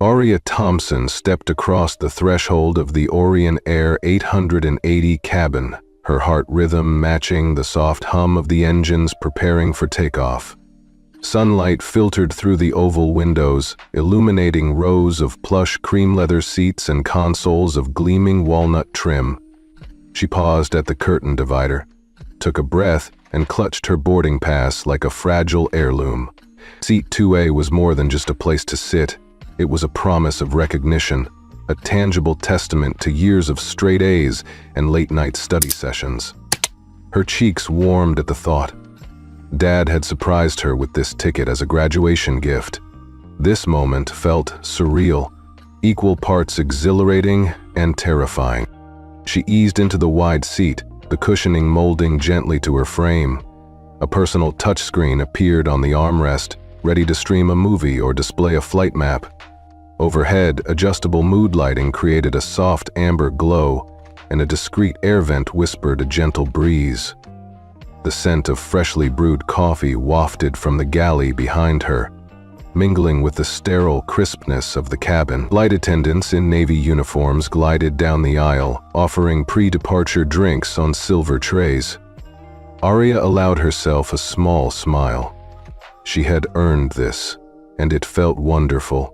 Aria Thompson stepped across the threshold of the Orion Air 880 cabin, her heart rhythm matching the soft hum of the engines preparing for takeoff. Sunlight filtered through the oval windows, illuminating rows of plush cream leather seats and consoles of gleaming walnut trim. She paused at the curtain divider, took a breath, and clutched her boarding pass like a fragile heirloom. Seat 2A was more than just a place to sit. It was a promise of recognition, a tangible testament to years of straight A's and late-night study sessions. Her cheeks warmed at the thought. Dad had surprised her with this ticket as a graduation gift. This moment felt surreal, equal parts exhilarating and terrifying. She eased into the wide seat, the cushioning molding gently to her frame. A personal touchscreen appeared on the armrest, ready to stream a movie or display a flight map. Overhead, adjustable mood lighting created a soft amber glow, and a discreet air vent whispered a gentle breeze. The scent of freshly brewed coffee wafted from the galley behind her, mingling with the sterile crispness of the cabin. Flight attendants in Navy uniforms glided down the aisle, offering pre-departure drinks on silver trays. Aria allowed herself a small smile. She had earned this, and it felt wonderful.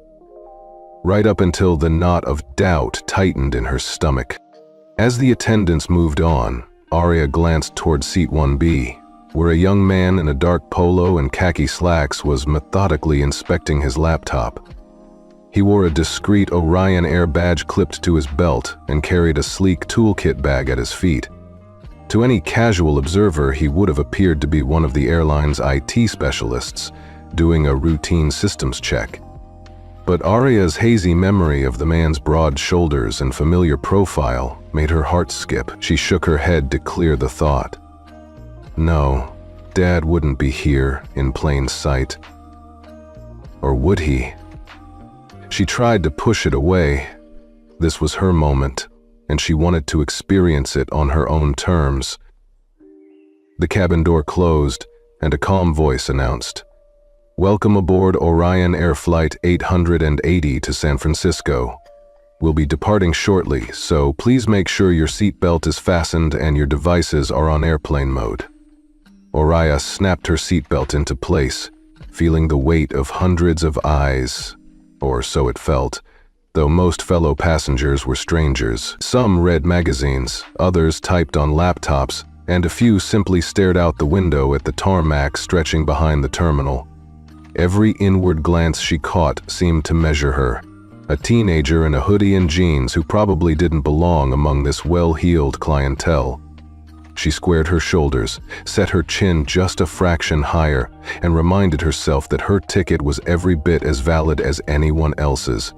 Right up until the knot of doubt tightened in her stomach. As the attendants moved on, Aria glanced toward seat 1B, where a young man in a dark polo and khaki slacks was methodically inspecting his laptop. He wore a discreet Orion Air badge clipped to his belt and carried a sleek toolkit bag at his feet. To any casual observer, he would have appeared to be one of the airline's IT specialists, doing a routine systems check. But Aria's hazy memory of the man's broad shoulders and familiar profile made her heart skip. She shook her head to clear the thought. No, Dad wouldn't be here in plain sight. Or would he? She tried to push it away. This was her moment, and she wanted to experience it on her own terms. The cabin door closed, and a calm voice announced, "Welcome aboard Orion Air Flight 880 to San Francisco. We'll be departing shortly, so please make sure your seatbelt is fastened and your devices are on airplane mode." Aria snapped her seatbelt into place, feeling the weight of hundreds of eyes, or so it felt, though most fellow passengers were strangers. Some read magazines, others typed on laptops, and a few simply stared out the window at the tarmac stretching behind the terminal. Every inward glance she caught seemed to measure her, a teenager in a hoodie and jeans who probably didn't belong among this well-heeled clientele. She squared her shoulders, set her chin just a fraction higher, and reminded herself that her ticket was every bit as valid as anyone else's.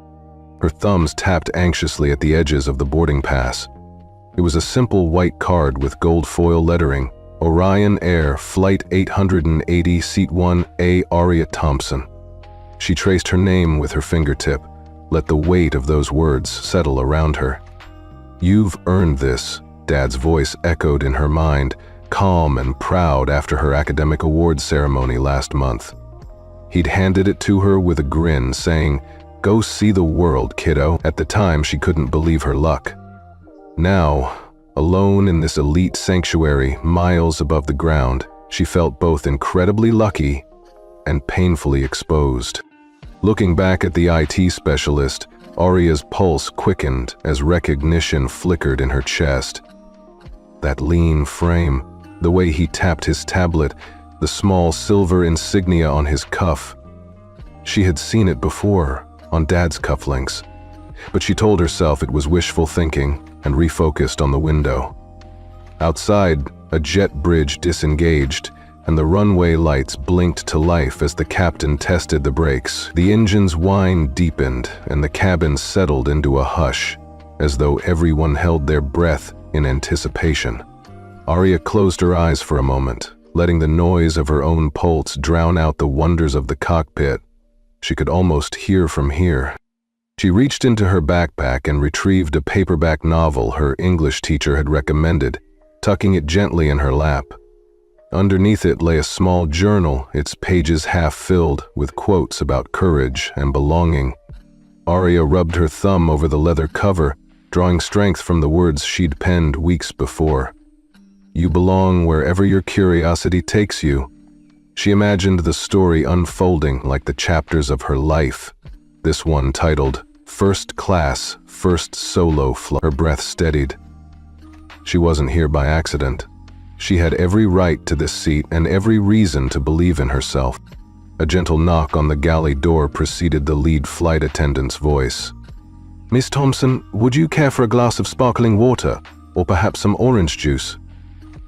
Her thumbs tapped anxiously at the edges of the boarding pass. It was a simple white card with gold foil lettering, Orion Air Flight 880 Seat 1A Aria Thompson. She traced her name with her fingertip, let the weight of those words settle around her. "You've earned this," Dad's voice echoed in her mind, calm and proud after her academic awards ceremony last month. He'd handed it to her with a grin, saying, "Go see the world, kiddo." At the time, she couldn't believe her luck. Now, alone in this elite sanctuary miles above the ground, she felt both incredibly lucky and painfully exposed. Looking back at the IT specialist, Aria's pulse quickened as recognition flickered in her chest. That lean frame, the way he tapped his tablet, the small silver insignia on his cuff. She had seen it before, on Dad's cufflinks, but she told herself it was wishful thinking and refocused on the window. Outside, a jet bridge disengaged, and the runway lights blinked to life as the captain tested the brakes. The engine's whine deepened, and the cabin settled into a hush, as though everyone held their breath in anticipation. Aria closed her eyes for a moment, letting the noise of her own pulse drown out the wonders of the cockpit. She could almost hear from here. She reached into her backpack and retrieved a paperback novel her English teacher had recommended, tucking it gently in her lap. Underneath it lay a small journal, its pages half filled with quotes about courage and belonging. Arya rubbed her thumb over the leather cover, drawing strength from the words she'd penned weeks before. You belong wherever your curiosity takes you. She imagined the story unfolding like the chapters of her life, this one titled, First Class, First Solo Flight. Her breath steadied. She wasn't here by accident. She had every right to this seat and every reason to believe in herself. A gentle knock on the galley door preceded the lead flight attendant's voice. Miss Thompson, would you care for a glass of sparkling water, or perhaps some orange juice?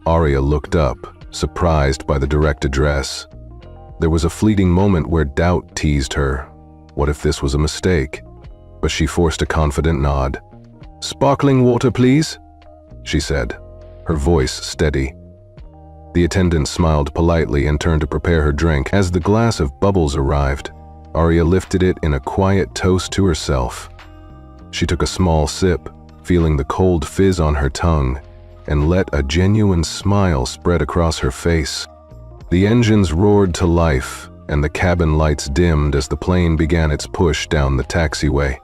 Arya looked up, surprised by the direct address. There was a fleeting moment where doubt teased her. What if this was a mistake? But she forced a confident nod. Sparkling water, please, she said, her voice steady. The attendant smiled politely and turned to prepare her drink. As the glass of bubbles arrived, Arya lifted it in a quiet toast to herself. She took a small sip, feeling the cold fizz on her tongue, and let a genuine smile spread across her face. The engines roared to life, and the cabin lights dimmed as the plane began its push down the taxiway.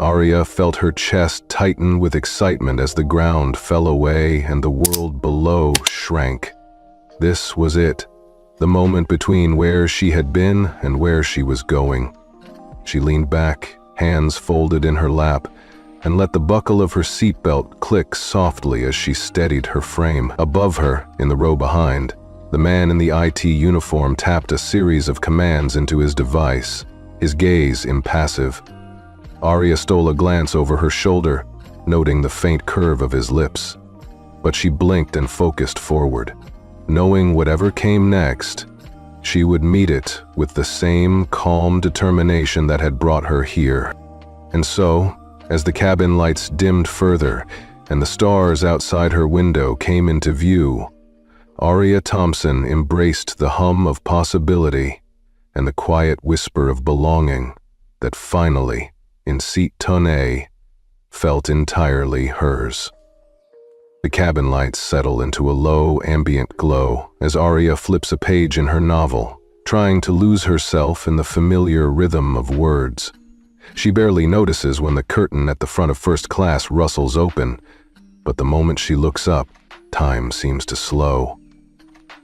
Arya felt her chest tighten with excitement as the ground fell away and the world below shrank. This was it, the moment between where she had been and where she was going. She leaned back, hands folded in her lap, and let the buckle of her seatbelt click softly as she steadied her frame. Above her, in the row behind, the man in the IT uniform tapped a series of commands into his device, his gaze impassive. Arya stole a glance over her shoulder, noting the faint curve of his lips. But she blinked and focused forward, knowing whatever came next, she would meet it with the same calm determination that had brought her here. And so, as the cabin lights dimmed further and the stars outside her window came into view, Arya Thompson embraced the hum of possibility and the quiet whisper of belonging that finally, in seat tonne, felt entirely hers. The cabin lights settle into a low, ambient glow as Arya flips a page in her novel, trying to lose herself in the familiar rhythm of words. She barely notices when the curtain at the front of first class rustles open, but the moment she looks up, time seems to slow.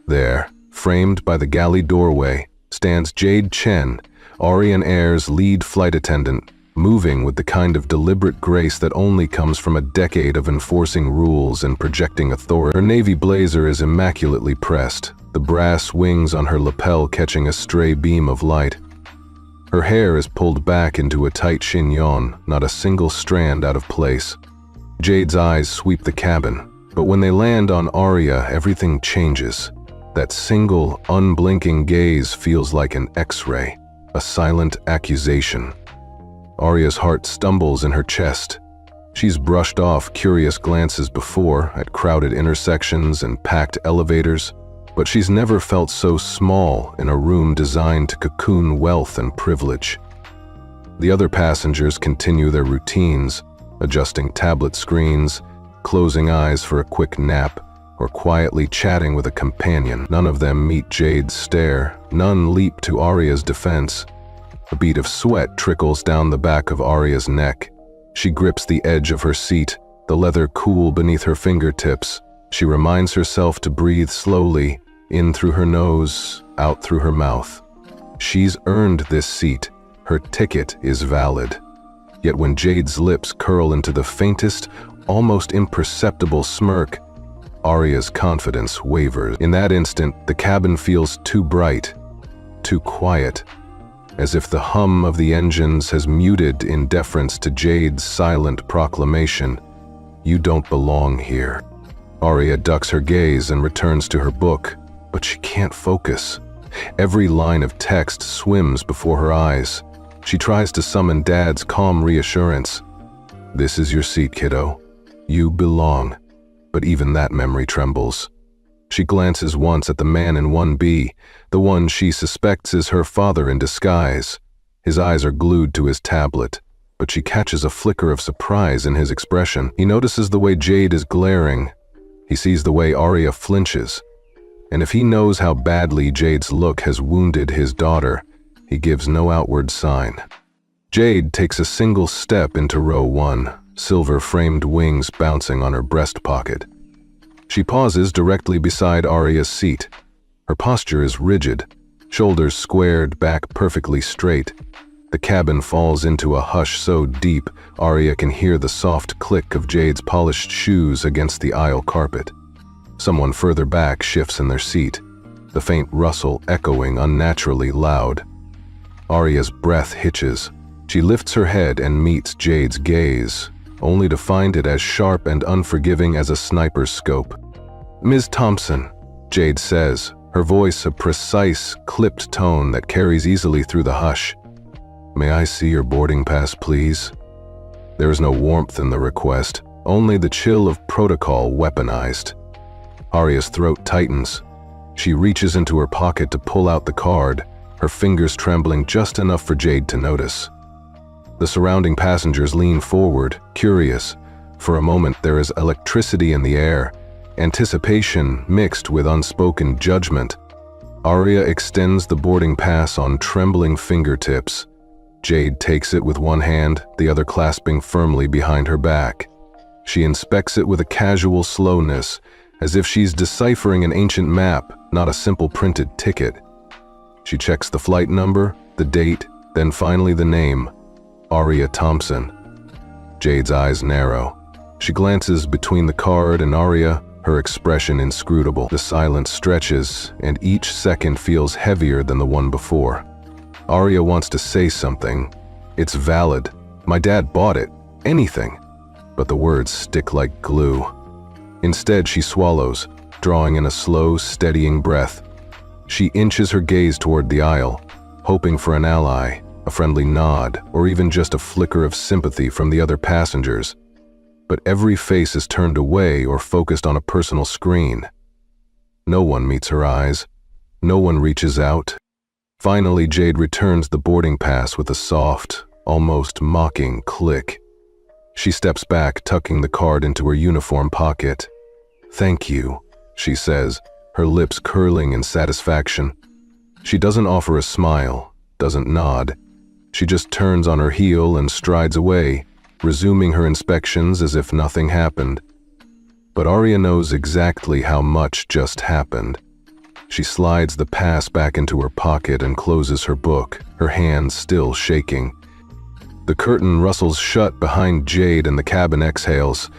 There, framed by the galley doorway, stands Jade Chen, Orient Air's lead flight attendant, moving with the kind of deliberate grace that only comes from a decade of enforcing rules and projecting authority. Her navy blazer is immaculately pressed, the brass wings on her lapel catching a stray beam of light. Her hair is pulled back into a tight chignon, not a single strand out of place. Jade's eyes sweep the cabin, but when they land on Arya, everything changes. That single, unblinking gaze feels like an X-ray, a silent accusation. Arya's heart stumbles in her chest. She's brushed off curious glances before at crowded intersections and packed elevators, but she's never felt so small in a room designed to cocoon wealth and privilege. The other passengers continue their routines, adjusting tablet screens, closing eyes for a quick nap, or quietly chatting with a companion. None of them meet Jade's stare, none leap to Arya's defense. A bead of sweat trickles down the back of Arya's neck. She grips the edge of her seat, the leather cool beneath her fingertips. She reminds herself to breathe slowly, in through her nose, out through her mouth. She's earned this seat. Her ticket is valid. Yet when Jade's lips curl into the faintest, almost imperceptible smirk, Arya's confidence wavers. In that instant, the cabin feels too bright, too quiet, as if the hum of the engines has muted in deference to Jade's silent proclamation, "You don't belong here." Arya ducks her gaze and returns to her book, but she can't focus. Every line of text swims before her eyes. She tries to summon Dad's calm reassurance. "This is your seat, kiddo. You belong." But even that memory trembles. She glances once at the man in 1B, the one she suspects is her father in disguise. His eyes are glued to his tablet, but she catches a flicker of surprise in his expression. He notices the way Jade is glaring. He sees the way Arya flinches. And if he knows how badly Jade's look has wounded his daughter, he gives no outward sign. Jade takes a single step into row 1, silver-framed wings bouncing on her breast pocket. She pauses directly beside Arya's seat. Her posture is rigid, shoulders squared back perfectly straight. The cabin falls into a hush so deep, Arya can hear the soft click of Jade's polished shoes against the aisle carpet. Someone further back shifts in their seat, the faint rustle echoing unnaturally loud. Arya's breath hitches. She lifts her head and meets Jade's gaze, only to find it as sharp and unforgiving as a sniper's scope. "Ms. Thompson," Jade says, her voice a precise, clipped tone that carries easily through the hush. "May I see your boarding pass, please?" There is no warmth in the request, only the chill of protocol weaponized. Arya's throat tightens. She reaches into her pocket to pull out the card, her fingers trembling just enough for Jade to notice. The surrounding passengers lean forward, curious. For a moment there is electricity in the air, anticipation mixed with unspoken judgment. Arya extends the boarding pass on trembling fingertips. Jade takes it with one hand, the other clasping firmly behind her back. She inspects it with a casual slowness, as if she's deciphering an ancient map, not a simple printed ticket. She checks the flight number, the date, then finally the name, Arya Thompson. Jade's eyes narrow. She glances between the card and Arya, her expression inscrutable. The silence stretches, and each second feels heavier than the one before. Arya wants to say something. It's valid. My dad bought it. Anything. But the words stick like glue. Instead, she swallows, drawing in a slow, steadying breath. She inches her gaze toward the aisle, hoping for an ally, a friendly nod, or even just a flicker of sympathy from the other passengers. But every face is turned away or focused on a personal screen. No one meets her eyes. No one reaches out. Finally, Jade returns the boarding pass with a soft, almost mocking click. She steps back, tucking the card into her uniform pocket. "Thank you," she says, her lips curling in satisfaction. She doesn't offer a smile, doesn't nod. She just turns on her heel and strides away, resuming her inspections as if nothing happened. But Arya knows exactly how much just happened. She slides the pass back into her pocket and closes her book, her hands still shaking. The curtain rustles shut behind Jade and the cabin exhales,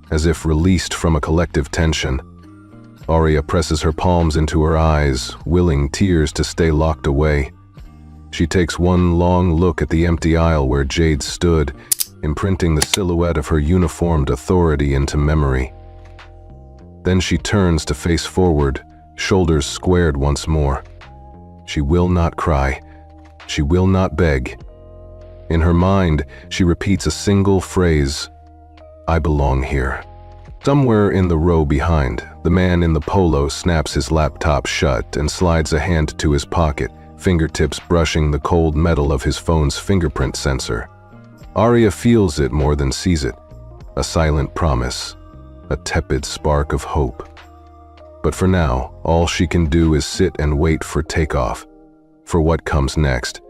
as if released from a collective tension. Arya presses her palms into her eyes, willing tears to stay locked away. She takes one long look at the empty aisle where Jade stood, imprinting the silhouette of her uniformed authority into memory. Then she turns to face forward, shoulders squared once more. She will not cry. She will not beg. In her mind, she repeats a single phrase, "I belong here." Somewhere in the row behind, the man in the polo snaps his laptop shut and slides a hand to his pocket, fingertips brushing the cold metal of his phone's fingerprint sensor. Arya feels it more than sees it, a silent promise, a tepid spark of hope. But for now, all she can do is sit and wait for takeoff, for what comes next,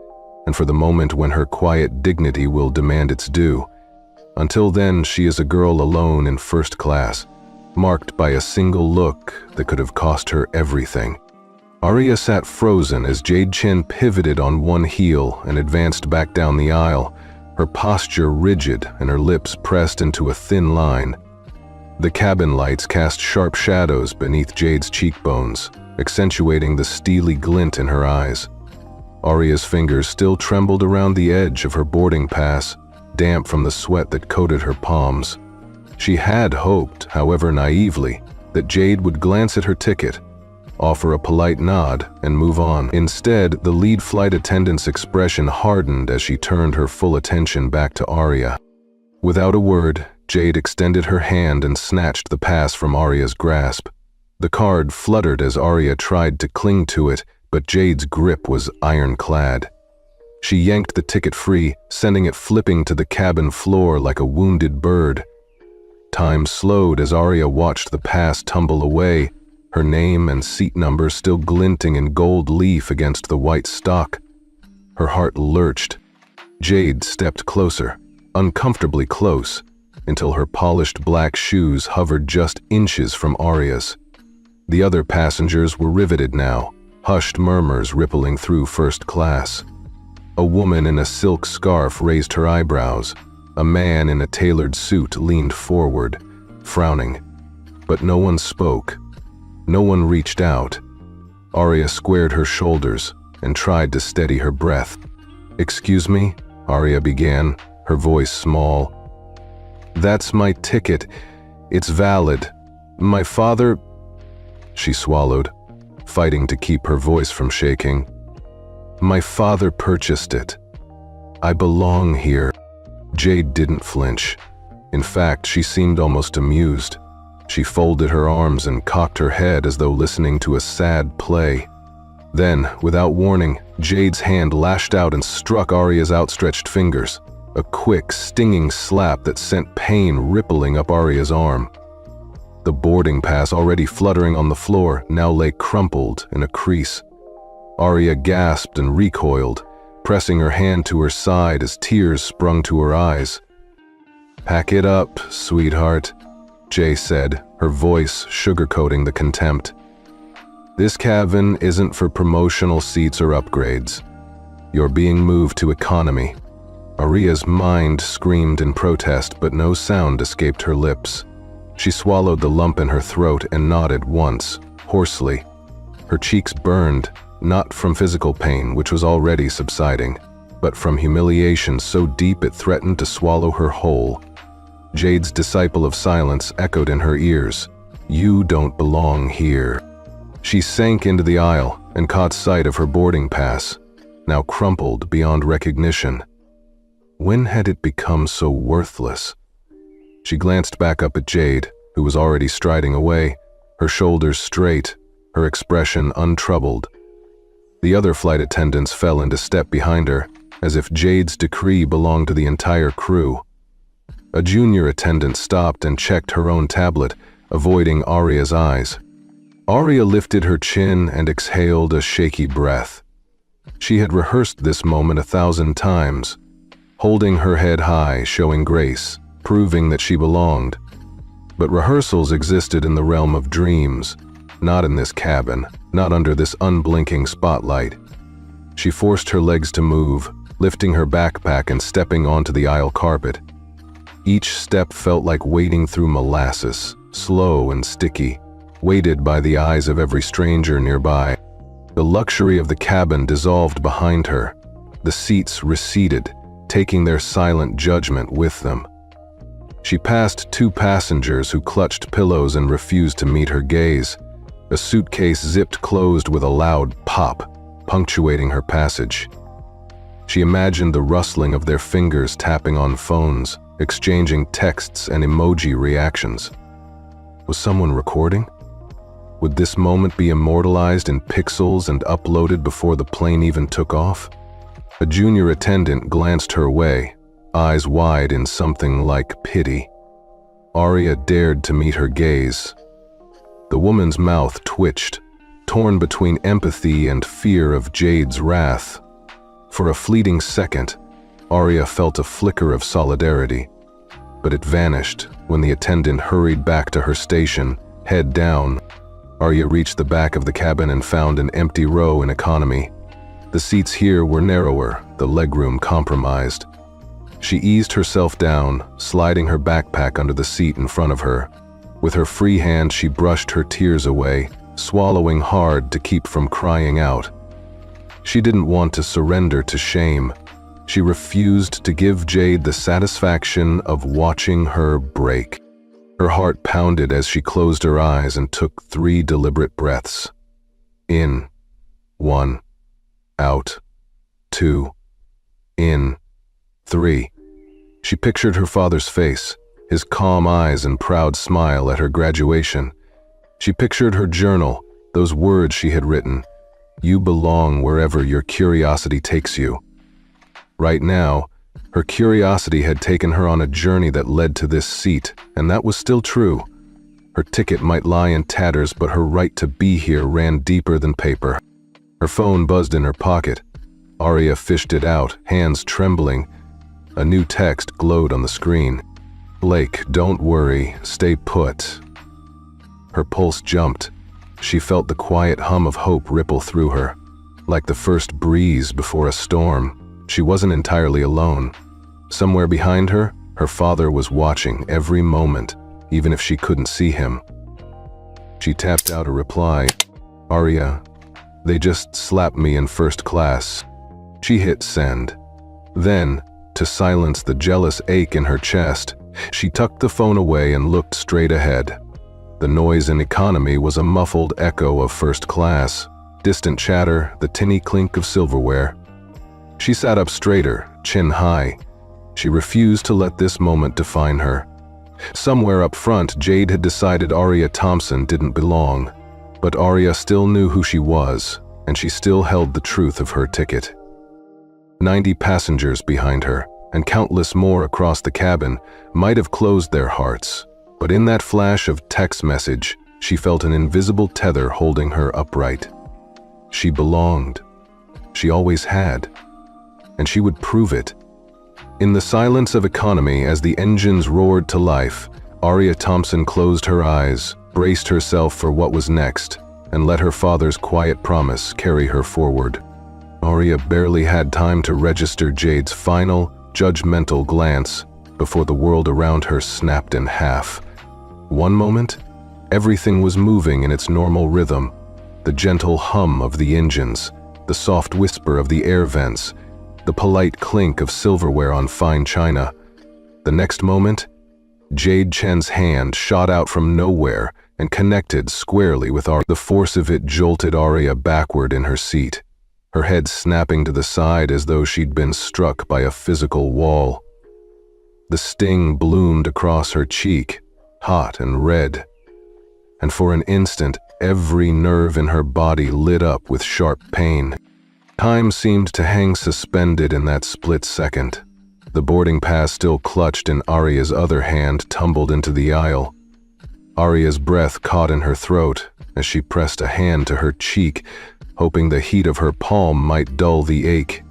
and for the moment when her quiet dignity will demand its due. Until then, she is a girl alone in first class, marked by a single look that could have cost her everything. Arya sat frozen as Jade Chen pivoted on one heel and advanced back down the aisle, her posture rigid and her lips pressed into a thin line. The cabin lights cast sharp shadows beneath Jade's cheekbones, accentuating the steely glint in her eyes. Arya's fingers still trembled around the edge of her boarding pass, damp from the sweat that coated her palms. She had hoped, however naively, that Jade would glance at her ticket, offer a polite nod, and move on. Instead, the lead flight attendant's expression hardened as she turned her full attention back to Arya. Without a word, Jade extended her hand and snatched the pass from Arya's grasp. The card fluttered as Arya tried to cling to it, but Jade's grip was ironclad. She yanked the ticket free, sending it flipping to the cabin floor like a wounded bird. Time slowed as Arya watched the pass tumble away, her name and seat number still glinting in gold leaf against the white stock. Her heart lurched. Jade stepped closer, uncomfortably close, until her polished black shoes hovered just inches from Arya's. The other passengers were riveted now, hushed murmurs rippling through first class. A woman in a silk scarf raised her eyebrows. A man in a tailored suit leaned forward, frowning. But no one spoke. No one reached out. Arya squared her shoulders and tried to steady her breath. "Excuse me?" Arya began, her voice small. "That's my ticket. It's valid. My father—" She swallowed, fighting to keep her voice from shaking. "My father purchased it. I belong here." Jade didn't flinch. In fact, she seemed almost amused. She folded her arms and cocked her head as though listening to a sad play. Then, without warning, Jade's hand lashed out and struck Arya's outstretched fingers. A quick, stinging slap that sent pain rippling up Arya's arm. The boarding pass, already fluttering on the floor, now lay crumpled in a crease. Arya gasped and recoiled, pressing her hand to her side as tears sprung to her eyes. "Pack it up, sweetheart," Jay said, her voice sugarcoating the contempt. "This cabin isn't for promotional seats or upgrades. You're being moved to economy." Arya's mind screamed in protest, but no sound escaped her lips. She swallowed the lump in her throat and nodded once, hoarsely. Her cheeks burned, not from physical pain, which was already subsiding, but from humiliation so deep it threatened to swallow her whole. Jade's disciple of silence echoed in her ears. "You don't belong here." She sank into the aisle and caught sight of her boarding pass, now crumpled beyond recognition. When had it become so worthless? She glanced back up at Jade, who was already striding away, her shoulders straight, her expression untroubled. The other flight attendants fell into step behind her, as if Jade's decree belonged to the entire crew. A junior attendant stopped and checked her own tablet, avoiding Arya's eyes. Arya lifted her chin and exhaled a shaky breath. She had rehearsed this moment 1,000 times, holding her head high, showing grace, proving that she belonged. But rehearsals existed in the realm of dreams, not in this cabin, not under this unblinking spotlight. She forced her legs to move, lifting her backpack and stepping onto the aisle carpet. Each step felt like wading through molasses, slow and sticky, weighted by the eyes of every stranger nearby. The luxury of the cabin dissolved behind her. The seats receded, taking their silent judgment with them. She passed 2 passengers who clutched pillows and refused to meet her gaze. A suitcase zipped closed with a loud pop, punctuating her passage. She imagined the rustling of their fingers tapping on phones, exchanging texts and emoji reactions. Was someone recording? Would this moment be immortalized in pixels and uploaded before the plane even took off? A junior attendant glanced her way, eyes wide in something like pity. Arya dared to meet her gaze. The woman's mouth twitched, torn between empathy and fear of Jade's wrath. For a fleeting second, Arya felt a flicker of solidarity, but it vanished when the attendant hurried back to her station, head down. Arya reached the back of the cabin and found an empty row in economy. The seats here were narrower, the legroom compromised. She eased herself down, sliding her backpack under the seat in front of her. With her free hand, she brushed her tears away, swallowing hard to keep from crying out. She didn't want to surrender to shame. She refused to give Jade the satisfaction of watching her break. Her heart pounded as she closed her eyes and took 3 deliberate breaths. In. 1. Out. 2. In. 3. She pictured her father's face, his calm eyes and proud smile at her graduation. She pictured her journal, those words she had written, "You belong wherever your curiosity takes you." Right now, her curiosity had taken her on a journey that led to this seat, and that was still true. Her ticket might lie in tatters, but her right to be here ran deeper than paper. Her phone buzzed in her pocket. Arya fished it out, hands trembling, A new text glowed on the screen. "Blake, don't worry, stay put." Her pulse jumped. She felt the quiet hum of hope ripple through her. Like the first breeze before a storm, she wasn't entirely alone. Somewhere behind her, her father was watching every moment, even if she couldn't see him. She tapped out a reply. "Arya, they just slapped me in first class." She hit send. Then, to silence the jealous ache in her chest, she tucked the phone away and looked straight ahead. The noise in economy was a muffled echo of first class, distant chatter, the tinny clink of silverware. She sat up straighter, chin high. She refused to let this moment define her. Somewhere up front, Jade had decided Arya Thompson didn't belong, but Arya still knew who she was, and she still held the truth of her ticket. 90 passengers behind her, and countless more across the cabin, might have closed their hearts, but in that flash of text message, she felt an invisible tether holding her upright. She belonged. She always had. And she would prove it. In the silence of economy, as the engines roared to life, Arya Thompson closed her eyes, braced herself for what was next, and let her father's quiet promise carry her forward. Arya barely had time to register Jade's final, judgmental glance before the world around her snapped in half. One moment, everything was moving in its normal rhythm, the gentle hum of the engines, the soft whisper of the air vents, the polite clink of silverware on fine china. The next moment, Jade Chen's hand shot out from nowhere and connected squarely with Arya. The force of it jolted Arya backward in her seat, her head snapping to the side as though she'd been struck by a physical wall. The sting bloomed across her cheek, hot and red, and for an instant, every nerve in her body lit up with sharp pain. Time seemed to hang suspended in that split second. The boarding pass still clutched in Arya's other hand tumbled into the aisle. Arya's breath caught in her throat as she pressed a hand to her cheek, hoping the heat of her palm might dull the ache.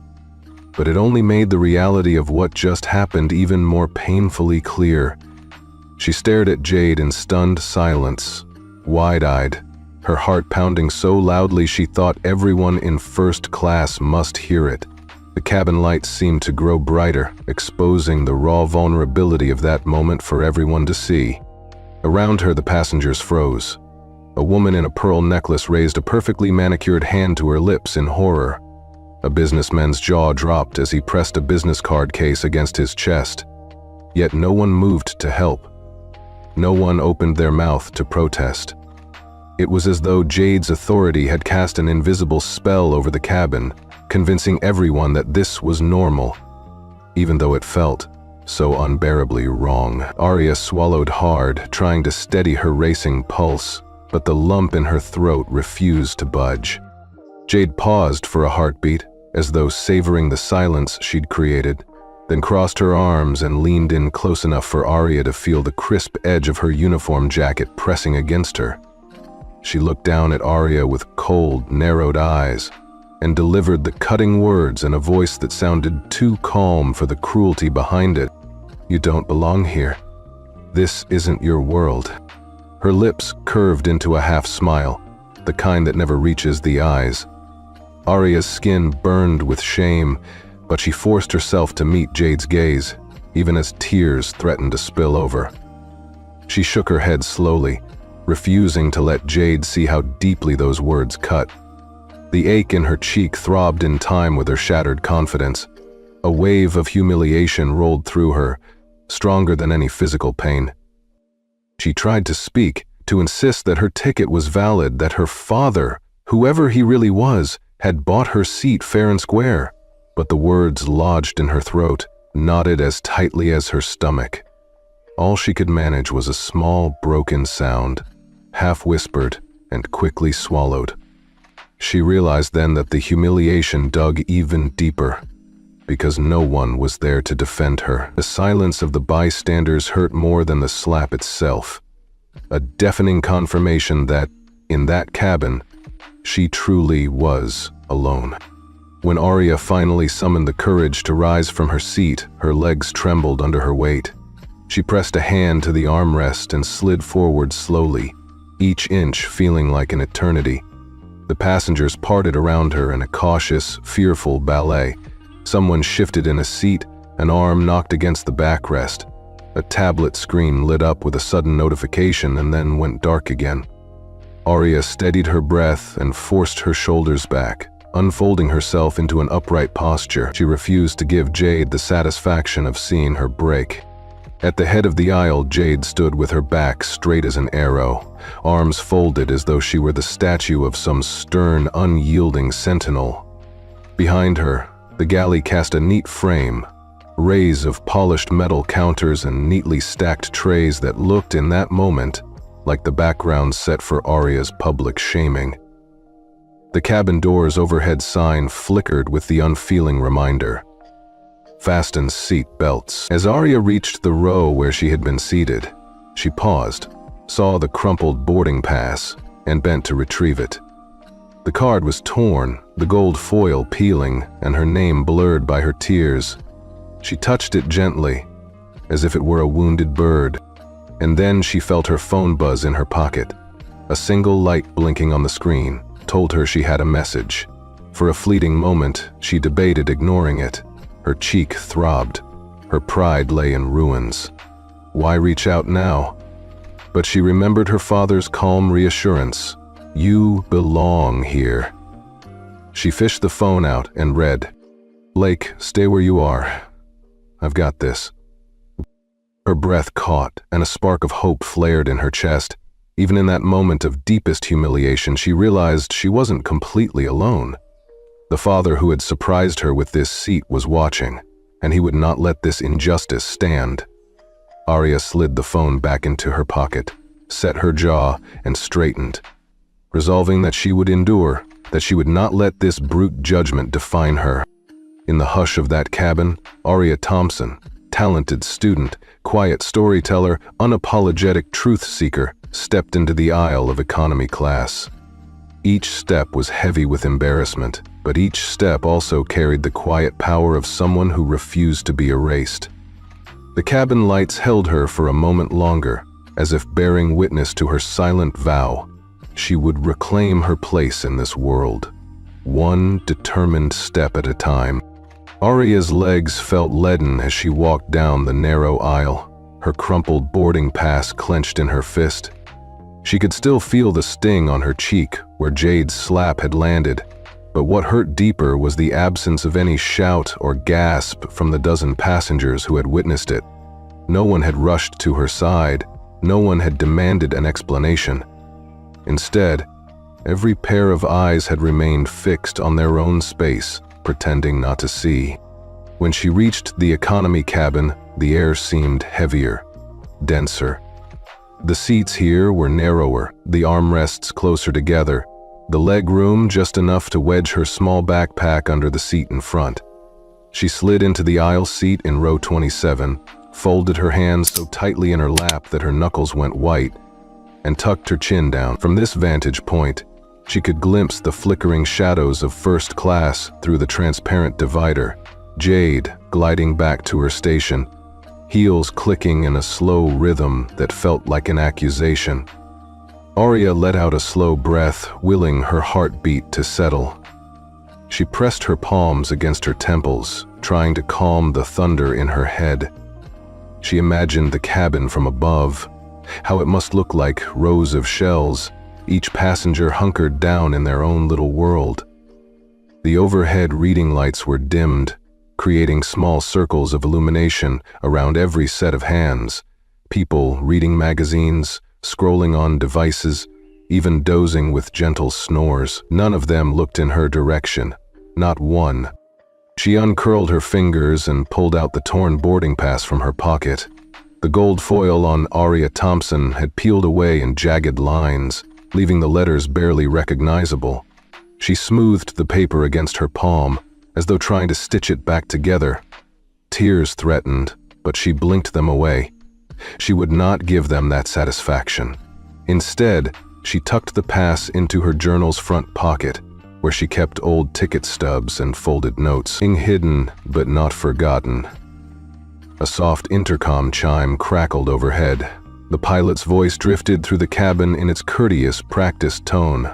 But it only made the reality of what just happened even more painfully clear. She stared at Jade in stunned silence, wide-eyed, her heart pounding so loudly she thought everyone in first class must hear it. The cabin lights seemed to grow brighter, exposing the raw vulnerability of that moment for everyone to see. Around her, the passengers froze. A woman in a pearl necklace raised a perfectly manicured hand to her lips in horror. A businessman's jaw dropped as he pressed a business card case against his chest. Yet no one moved to help. No one opened their mouth to protest. It was as though Jade's authority had cast an invisible spell over the cabin, convincing everyone that this was normal, even though it felt so unbearably wrong. Arya swallowed hard, trying to steady her racing pulse, but the lump in her throat refused to budge. Jade paused for a heartbeat, as though savoring the silence she'd created, then crossed her arms and leaned in close enough for Arya to feel the crisp edge of her uniform jacket pressing against her. She looked down at Arya with cold, narrowed eyes, and delivered the cutting words in a voice that sounded too calm for the cruelty behind it. "You don't belong here. This isn't your world." Her lips curved into a half smile, the kind that never reaches the eyes. Arya's skin burned with shame, but she forced herself to meet Jade's gaze, even as tears threatened to spill over. She shook her head slowly, refusing to let Jade see how deeply those words cut. The ache in her cheek throbbed in time with her shattered confidence. A wave of humiliation rolled through her, stronger than any physical pain. She tried to speak, to insist that her ticket was valid, that her father, whoever he really was, had bought her seat fair and square. But the words lodged in her throat, knotted as tightly as her stomach. All she could manage was a small, broken sound, half-whispered and quickly swallowed. She realized then that the humiliation dug even deeper, because no one was there to defend her. The silence of the bystanders hurt more than the slap itself. A deafening confirmation that, in that cabin, she truly was alone. When Arya finally summoned the courage to rise from her seat, her legs trembled under her weight. She pressed a hand to the armrest and slid forward slowly, each inch feeling like an eternity. The passengers parted around her in a cautious, fearful ballet. Someone shifted in a seat, an arm knocked against the backrest. A tablet screen lit up with a sudden notification and then went dark again. Arya steadied her breath and forced her shoulders back, unfolding herself into an upright posture. She refused to give Jade the satisfaction of seeing her break. At the head of the aisle, Jade stood with her back straight as an arrow, arms folded as though she were the statue of some stern, unyielding sentinel. Behind her, the galley cast a neat frame, rays of polished metal counters and neatly stacked trays that looked in that moment like the background set for Arya's public shaming. The cabin door's overhead sign flickered with the unfeeling reminder: "Fasten seat belts." As Arya reached the row where she had been seated, she paused, saw the crumpled boarding pass, and bent to retrieve it. The card was torn, the gold foil peeling, and her name blurred by her tears. She touched it gently, as if it were a wounded bird, and then she felt her phone buzz in her pocket. A single light blinking on the screen told her she had a message. For a fleeting moment, she debated ignoring it. Her cheek throbbed. Her pride lay in ruins. Why reach out now? But she remembered her father's calm reassurance. "You belong here." She fished the phone out and read, "Blake, stay where you are. I've got this." Her breath caught, and a spark of hope flared in her chest. Even in that moment of deepest humiliation, she realized she wasn't completely alone. The father who had surprised her with this seat was watching, and he would not let this injustice stand. Arya slid the phone back into her pocket, set her jaw, and straightened, resolving that she would endure, that she would not let this brute judgment define her. In the hush of that cabin, Arya Thompson, talented student, quiet storyteller, unapologetic truth seeker, stepped into the aisle of economy class. Each step was heavy with embarrassment, but each step also carried the quiet power of someone who refused to be erased. The cabin lights held her for a moment longer, as if bearing witness to her silent vow. She would reclaim her place in this world, one determined step at a time. Arya's legs felt leaden as she walked down the narrow aisle, her crumpled boarding pass clenched in her fist. She could still feel the sting on her cheek where Jade's slap had landed, but what hurt deeper was the absence of any shout or gasp from the dozen passengers who had witnessed it. No one had rushed to her side, no one had demanded an explanation. Instead, every pair of eyes had remained fixed on their own space, pretending not to see. When she reached the economy cabin, the air seemed heavier, denser. The seats here were narrower, the armrests closer together, the leg room just enough to wedge her small backpack under the seat in front. She slid into the aisle seat in row 27, folded her hands so tightly in her lap that her knuckles went white, and tucked her chin down. From this vantage point, she could glimpse the flickering shadows of first class through the transparent divider, Jade gliding back to her station, heels clicking in a slow rhythm that felt like an accusation. Arya let out a slow breath, willing her heartbeat to settle. She pressed her palms against her temples, trying to calm the thunder in her head. She imagined the cabin from above, how it must look like rows of shells, each passenger hunkered down in their own little world. The overhead reading lights were dimmed, creating small circles of illumination around every set of hands. People reading magazines, scrolling on devices, even dozing with gentle snores. None of them looked in her direction, not one. She uncurled her fingers and pulled out the torn boarding pass from her pocket. The gold foil on Arya Thompson had peeled away in jagged lines, leaving the letters barely recognizable. She smoothed the paper against her palm, as though trying to stitch it back together. Tears threatened, but she blinked them away. She would not give them that satisfaction. Instead, she tucked the pass into her journal's front pocket, where she kept old ticket stubs and folded notes, being hidden but not forgotten. A soft intercom chime crackled overhead. The pilot's voice drifted through the cabin in its courteous, practiced tone.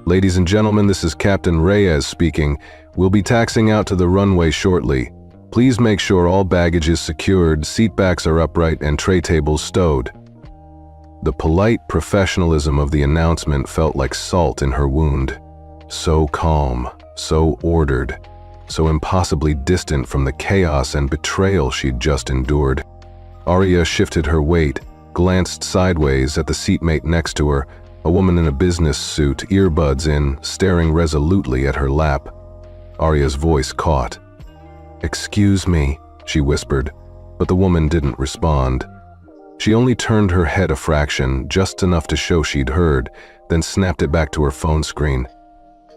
"Ladies and gentlemen, this is Captain Reyes speaking. We'll be taxiing out to the runway shortly. Please make sure all baggage is secured, seatbacks are upright, and tray tables stowed." The polite professionalism of the announcement felt like salt in her wound. So calm, so ordered, so impossibly distant from the chaos and betrayal she'd just endured. Arya shifted her weight, glanced sideways at the seatmate next to her, a woman in a business suit, earbuds in, staring resolutely at her lap. Arya's voice caught. "Excuse me," she whispered, but the woman didn't respond. She only turned her head a fraction, just enough to show she'd heard, then snapped it back to her phone screen.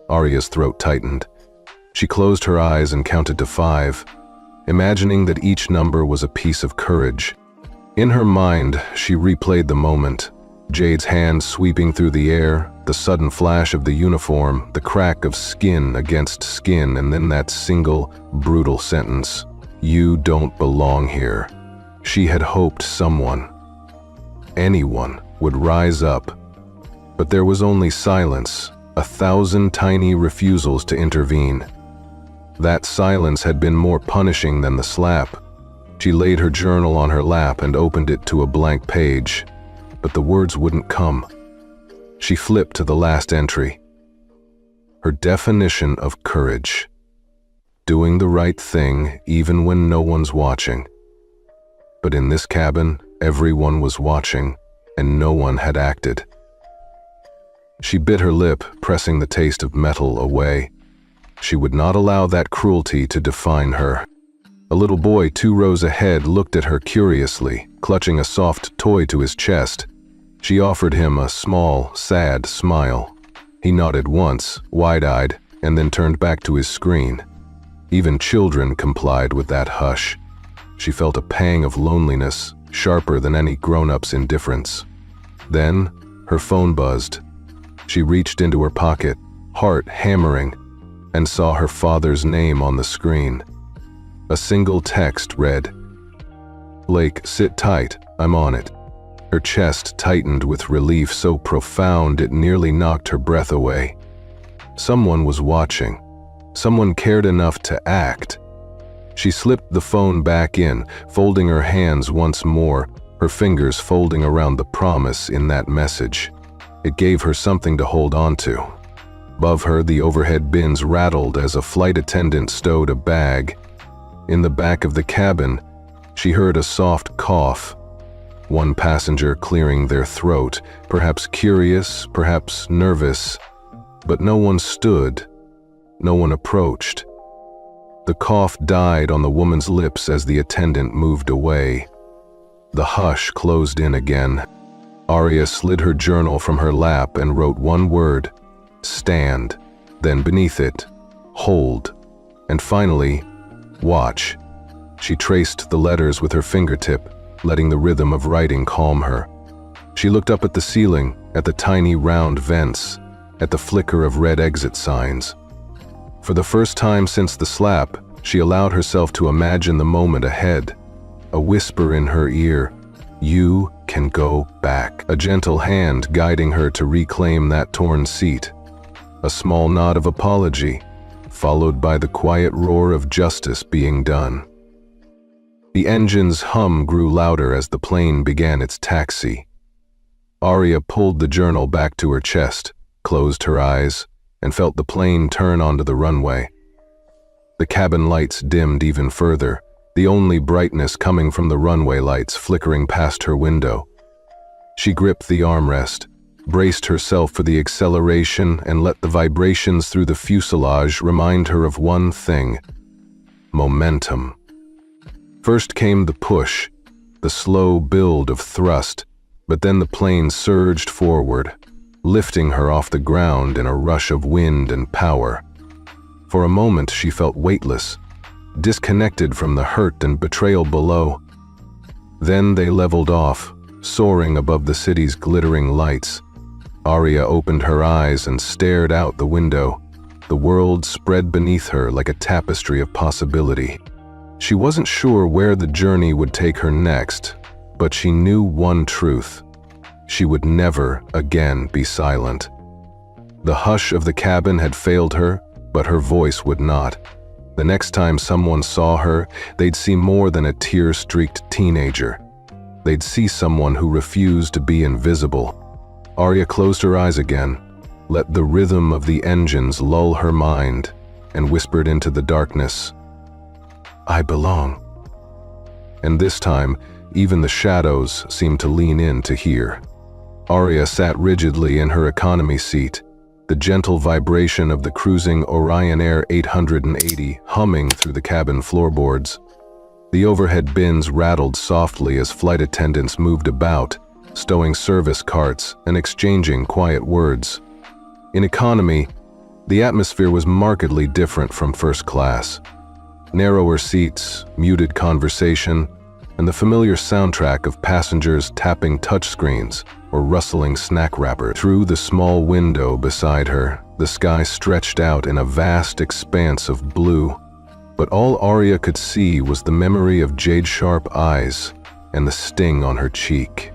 Arya's throat tightened. She closed her eyes and counted to 5, imagining that each number was a piece of courage. In her mind, she replayed the moment. Jade's hand sweeping through the air, the sudden flash of the uniform, the crack of skin against skin, and then that single, brutal sentence, "You don't belong here." She had hoped someone, anyone, would rise up. But there was only silence, 1,000 tiny refusals to intervene. That silence had been more punishing than the slap. She laid her journal on her lap and opened it to a blank page, but the words wouldn't come. She flipped to the last entry. Her definition of courage. Doing the right thing even when no one's watching. But in this cabin, everyone was watching, and no one had acted. She bit her lip, pressing the taste of metal away. She would not allow that cruelty to define her. A little boy 2 rows ahead looked at her curiously, clutching a soft toy to his chest. She offered him a small, sad smile. He nodded once, wide-eyed, and then turned back to his screen. Even children complied with that hush. She felt a pang of loneliness, sharper than any grown-up's indifference. Then, her phone buzzed. She reached into her pocket, heart hammering, and saw her father's name on the screen. A single text read, "Blake, sit tight, I'm on it." Her chest tightened with relief so profound it nearly knocked her breath away. Someone was watching. Someone cared enough to act. She slipped the phone back in, folding her hands once more, her fingers folding around the promise in that message. It gave her something to hold on to. Above her, the overhead bins rattled as a flight attendant stowed a bag. In the back of the cabin, she heard a soft cough. One passenger clearing their throat, perhaps curious, perhaps nervous. But no one stood. No one approached. The cough died on the woman's lips as the attendant moved away. The hush closed in again. Arya slid her journal from her lap and wrote one word, "Stand." Then beneath it, "Hold." And finally, "Watch." She traced the letters with her fingertip, letting the rhythm of writing calm her. She looked up at the ceiling, at the tiny round vents, at the flicker of red exit signs. For the first time since the slap, she allowed herself to imagine the moment ahead. A whisper in her ear, "You can go back." A gentle hand guiding her to reclaim that torn seat. A small nod of apology, followed by the quiet roar of justice being done. The engine's hum grew louder as the plane began its taxi. Arya pulled the journal back to her chest, closed her eyes, and felt the plane turn onto the runway. The cabin lights dimmed even further, the only brightness coming from the runway lights flickering past her window. She gripped the armrest, braced herself for the acceleration, and let the vibrations through the fuselage remind her of one thing: momentum. First came the push, the slow build of thrust, but then the plane surged forward, lifting her off the ground in a rush of wind and power. For a moment she felt weightless, disconnected from the hurt and betrayal below. Then they leveled off, soaring above the city's glittering lights. Arya opened her eyes and stared out the window. The world spread beneath her like a tapestry of possibility. She wasn't sure where the journey would take her next, but she knew one truth: she would never again be silent. The hush of the cabin had failed her, but her voice would not. The next time someone saw her, they'd see more than a tear-streaked teenager. They'd see someone who refused to be invisible. Arya closed her eyes again, let the rhythm of the engines lull her mind, and whispered into the darkness, "I belong." And this time, even the shadows seemed to lean in to hear. Arya sat rigidly in her economy seat, the gentle vibration of the cruising Orion Air 880 humming through the cabin floorboards. The overhead bins rattled softly as flight attendants moved about, stowing service carts and exchanging quiet words. In economy, the atmosphere was markedly different from first class. Narrower seats, muted conversation, and the familiar soundtrack of passengers tapping touchscreens or rustling snack wrapper. Through the small window beside her, the sky stretched out in a vast expanse of blue, but all Arya could see was the memory of jade-sharp eyes and the sting on her cheek.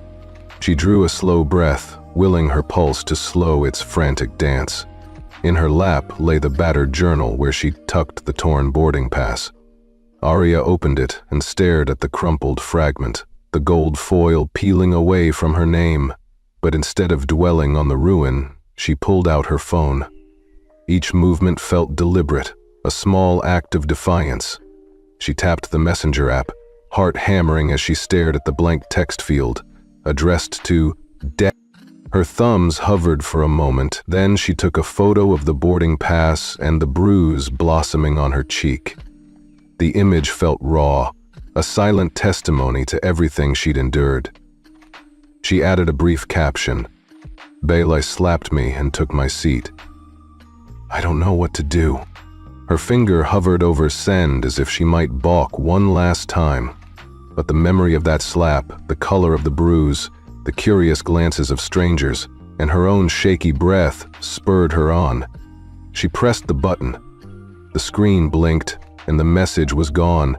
She drew a slow breath, willing her pulse to slow its frantic dance. In her lap lay the battered journal where she tucked the torn boarding pass. Arya opened it and stared at the crumpled fragment, the gold foil peeling away from her name. But instead of dwelling on the ruin, she pulled out her phone. Each movement felt deliberate, a small act of defiance. She tapped the messenger app, heart hammering as she stared at the blank text field, addressed to Dad. Her thumbs hovered for a moment, then she took a photo of the boarding pass and the bruise blossoming on her cheek. The image felt raw, a silent testimony to everything she'd endured. She added a brief caption. Bailey slapped me and took my seat. I don't know what to do. Her finger hovered over send as if she might balk one last time. But the memory of that slap, the color of the bruise, the curious glances of strangers, and her own shaky breath spurred her on. She pressed the button. The screen blinked, and the message was gone,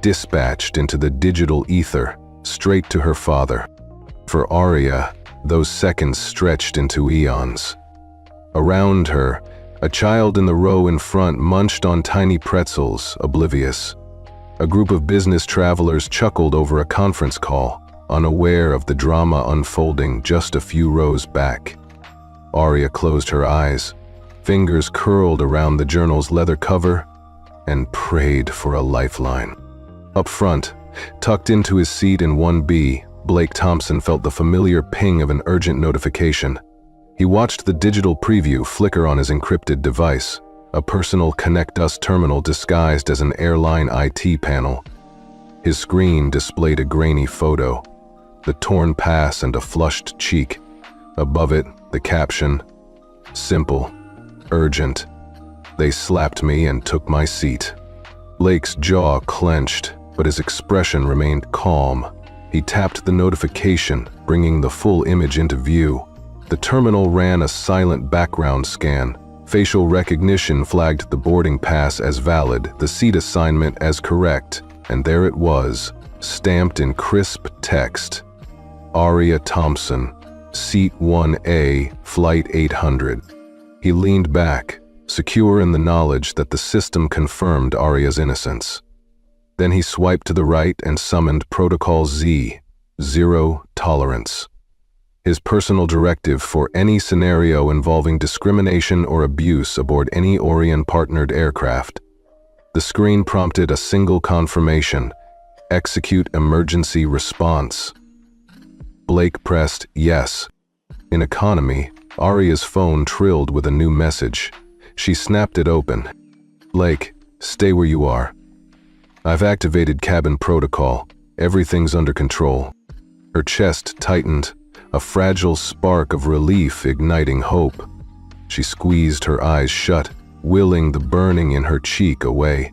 dispatched into the digital ether, straight to her father. For Arya, those seconds stretched into eons. Around her, a child in the row in front munched on tiny pretzels, oblivious. A group of business travelers chuckled over a conference call, unaware of the drama unfolding just a few rows back. Arya closed her eyes, fingers curled around the journal's leather cover, and prayed for a lifeline. Up front, tucked into his seat in 1B, Blake Thompson felt the familiar ping of an urgent notification. He watched the digital preview flicker on his encrypted device, a personal Connect Us terminal disguised as an airline IT panel. His screen displayed a grainy photo, the torn pass and a flushed cheek. Above it, the caption, simple, urgent. They slapped me and took my seat. Blake's jaw clenched, but his expression remained calm. He tapped the notification, bringing the full image into view. The terminal ran a silent background scan. Facial recognition flagged the boarding pass as valid, the seat assignment as correct, and there it was, stamped in crisp text. Arya Thompson, Seat 1A, Flight 800. He leaned back, secure in the knowledge that the system confirmed Arya's innocence. Then he swiped to the right and summoned Protocol Z, Zero Tolerance. His personal directive for any scenario involving discrimination or abuse aboard any Orion-partnered aircraft. The screen prompted a single confirmation: execute emergency response. Blake pressed yes. In economy, Arya's phone trilled with a new message. She snapped it open. Blake, stay where you are. I've activated cabin protocol. Everything's under control. Her chest tightened, a fragile spark of relief igniting hope. She squeezed her eyes shut, willing the burning in her cheek away.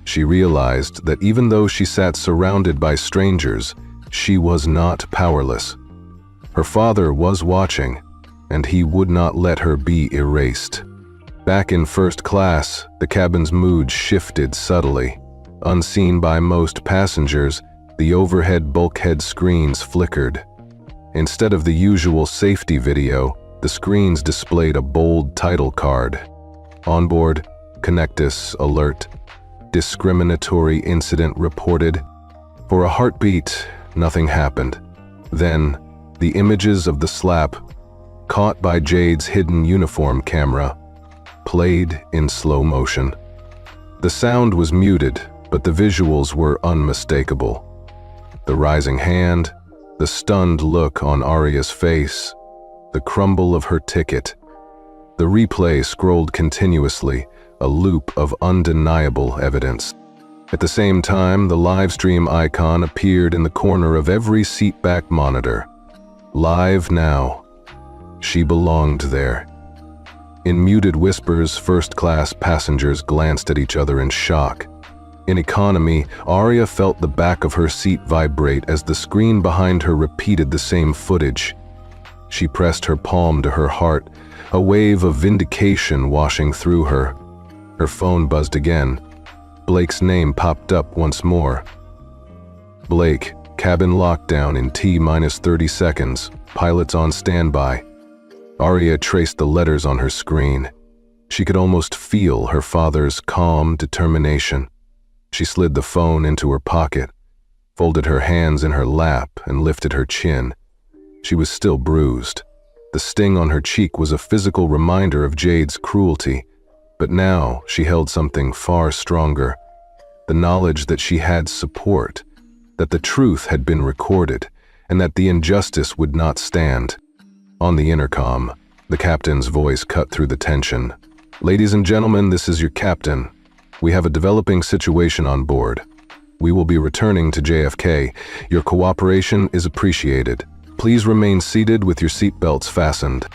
She realized that even though she sat surrounded by strangers, she was not powerless. Her father was watching, and he would not let her be erased. Back in first class, the cabin's mood shifted subtly. Unseen by most passengers, the overhead bulkhead screens flickered. Instead of the usual safety video, the screens displayed a bold title card. Onboard, Connectus alert. Discriminatory incident reported. For a heartbeat, nothing happened. Then, the images of the slap, caught by Jade's hidden uniform camera, played in slow motion. The sound was muted, but the visuals were unmistakable. The rising hand, the stunned look on Aria's face, the crumble of her ticket. The replay scrolled continuously, a loop of undeniable evidence. At the same time, the live stream icon appeared in the corner of every seatback monitor. Live now. She belonged there. In muted whispers, first-class passengers glanced at each other in shock. In economy, Aria felt the back of her seat vibrate as the screen behind her repeated the same footage. She pressed her palm to her heart, a wave of vindication washing through her. Her phone buzzed again. Blake's name popped up once more. Blake, cabin lockdown in T-30 seconds, pilots on standby. Aria traced the letters on her screen. She could almost feel her father's calm determination. She slid the phone into her pocket, folded her hands in her lap, and lifted her chin. She was still bruised. The sting on her cheek was a physical reminder of Jade's cruelty, but now she held something far stronger. The knowledge that she had support, that the truth had been recorded, and that the injustice would not stand. On the intercom, the captain's voice cut through the tension. "Ladies and gentlemen, this is your captain. We have a developing situation on board. We will be returning to JFK. Your cooperation is appreciated. Please remain seated with your seatbelts fastened."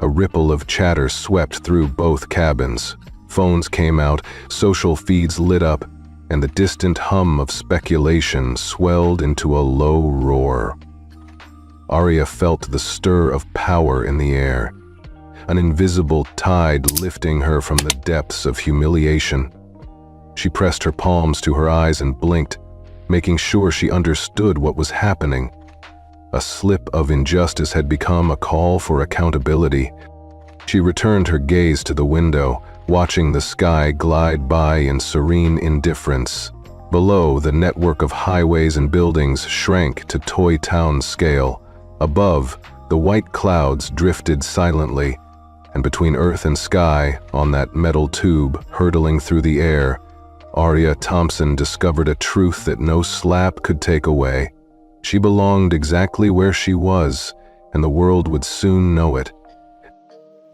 A ripple of chatter swept through both cabins. Phones came out, social feeds lit up, and the distant hum of speculation swelled into a low roar. Aria felt the stir of power in the air, an invisible tide lifting her from the depths of humiliation. She pressed her palms to her eyes and blinked, making sure she understood what was happening. A slip of injustice had become a call for accountability. She returned her gaze to the window, watching the sky glide by in serene indifference. Below, the network of highways and buildings shrank to toy town scale. Above, the white clouds drifted silently, and between earth and sky, on that metal tube hurtling through the air, Aria Thompson discovered a truth that no slap could take away. She belonged exactly where she was, and the world would soon know it.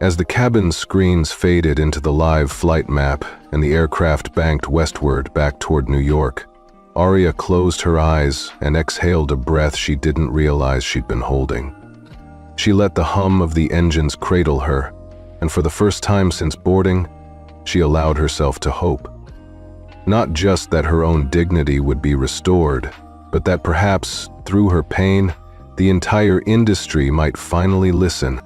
As the cabin screens faded into the live flight map and the aircraft banked westward back toward New York, Aria closed her eyes and exhaled a breath she didn't realize she'd been holding. She let the hum of the engines cradle her, and for the first time since boarding, she allowed herself to hope. Not just that her own dignity would be restored, but that perhaps, through her pain, the entire industry might finally listen.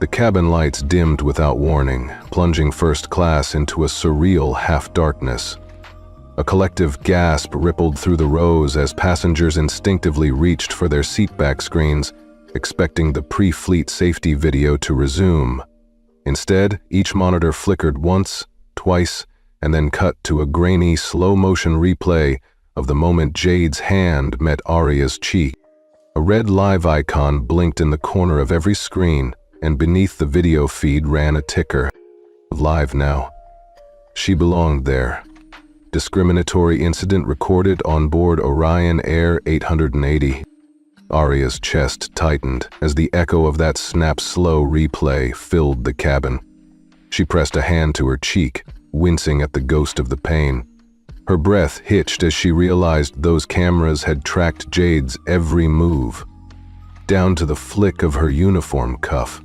The cabin lights dimmed without warning, plunging first class into a surreal half-darkness. A collective gasp rippled through the rows as passengers instinctively reached for their seatback screens, expecting the pre-fleet safety video to resume. Instead, each monitor flickered once, twice, and then cut to a grainy, slow-motion replay of the moment Jade's hand met Aria's cheek. A red live icon blinked in the corner of every screen, and beneath the video feed ran a ticker. Live now. She belonged there. Discriminatory incident recorded on board Orion Air 880. Aria's chest tightened as the echo of that snap-slow replay filled the cabin. She pressed a hand to her cheek, wincing at the ghost of the pain. Her breath hitched as she realized those cameras had tracked Jade's every move, down to the flick of her uniform cuff.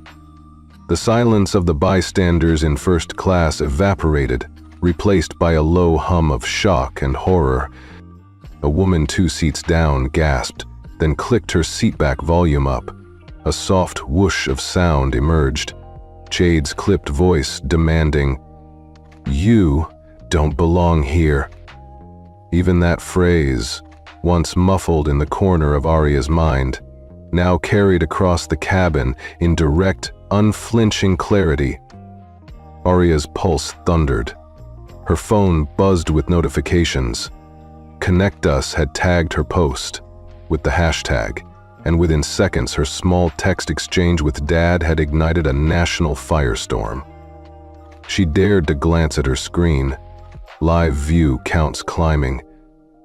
The silence of the bystanders in first class evaporated, replaced by a low hum of shock and horror. A woman 2 seats down gasped, then clicked her seatback volume up. A soft whoosh of sound emerged. Jade's clipped voice demanding, "You don't belong here." Even that phrase, once muffled in the corner of Arya's mind, now carried across the cabin in direct, unflinching clarity. Arya's pulse thundered. Her phone buzzed with notifications. Connect Us had tagged her post with the hashtag, and within seconds her small text exchange with Dad had ignited a national firestorm. She dared to glance at her screen. Live view counts climbing.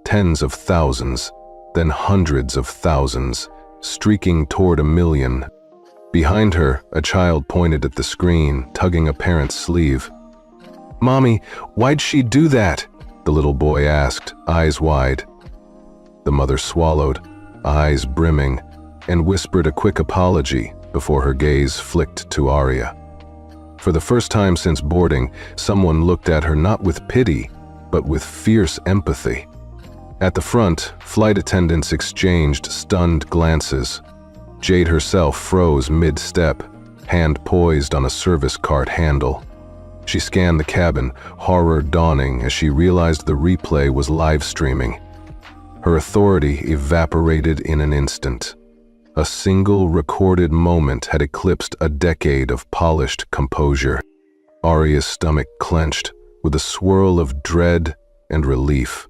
Tens of thousands, then hundreds of thousands, streaking toward 1 million. Behind her, a child pointed at the screen, tugging a parent's sleeve. "Mommy, why'd she do that?" the little boy asked, eyes wide. The mother swallowed, eyes brimming, and whispered a quick apology before her gaze flicked to Arya. For the first time since boarding, someone looked at her not with pity, but with fierce empathy. At the front, flight attendants exchanged stunned glances. Jade herself froze mid-step, hand poised on a service cart handle. She scanned the cabin, horror dawning as she realized the replay was live streaming. Her authority evaporated in an instant. A single recorded moment had eclipsed a decade of polished composure. Arya's stomach clenched with a swirl of dread and relief.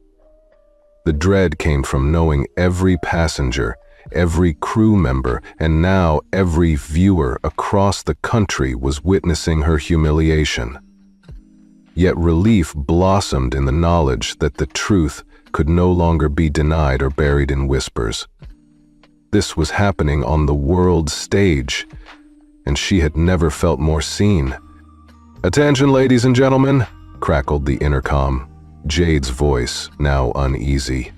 The dread came from knowing every passenger, every crew member, and now every viewer across the country was witnessing her humiliation. Yet relief blossomed in the knowledge that the truth could no longer be denied or buried in whispers. This was happening on the world stage, and she had never felt more seen. "Attention, ladies and gentlemen," crackled the intercom, Jade's voice now uneasy.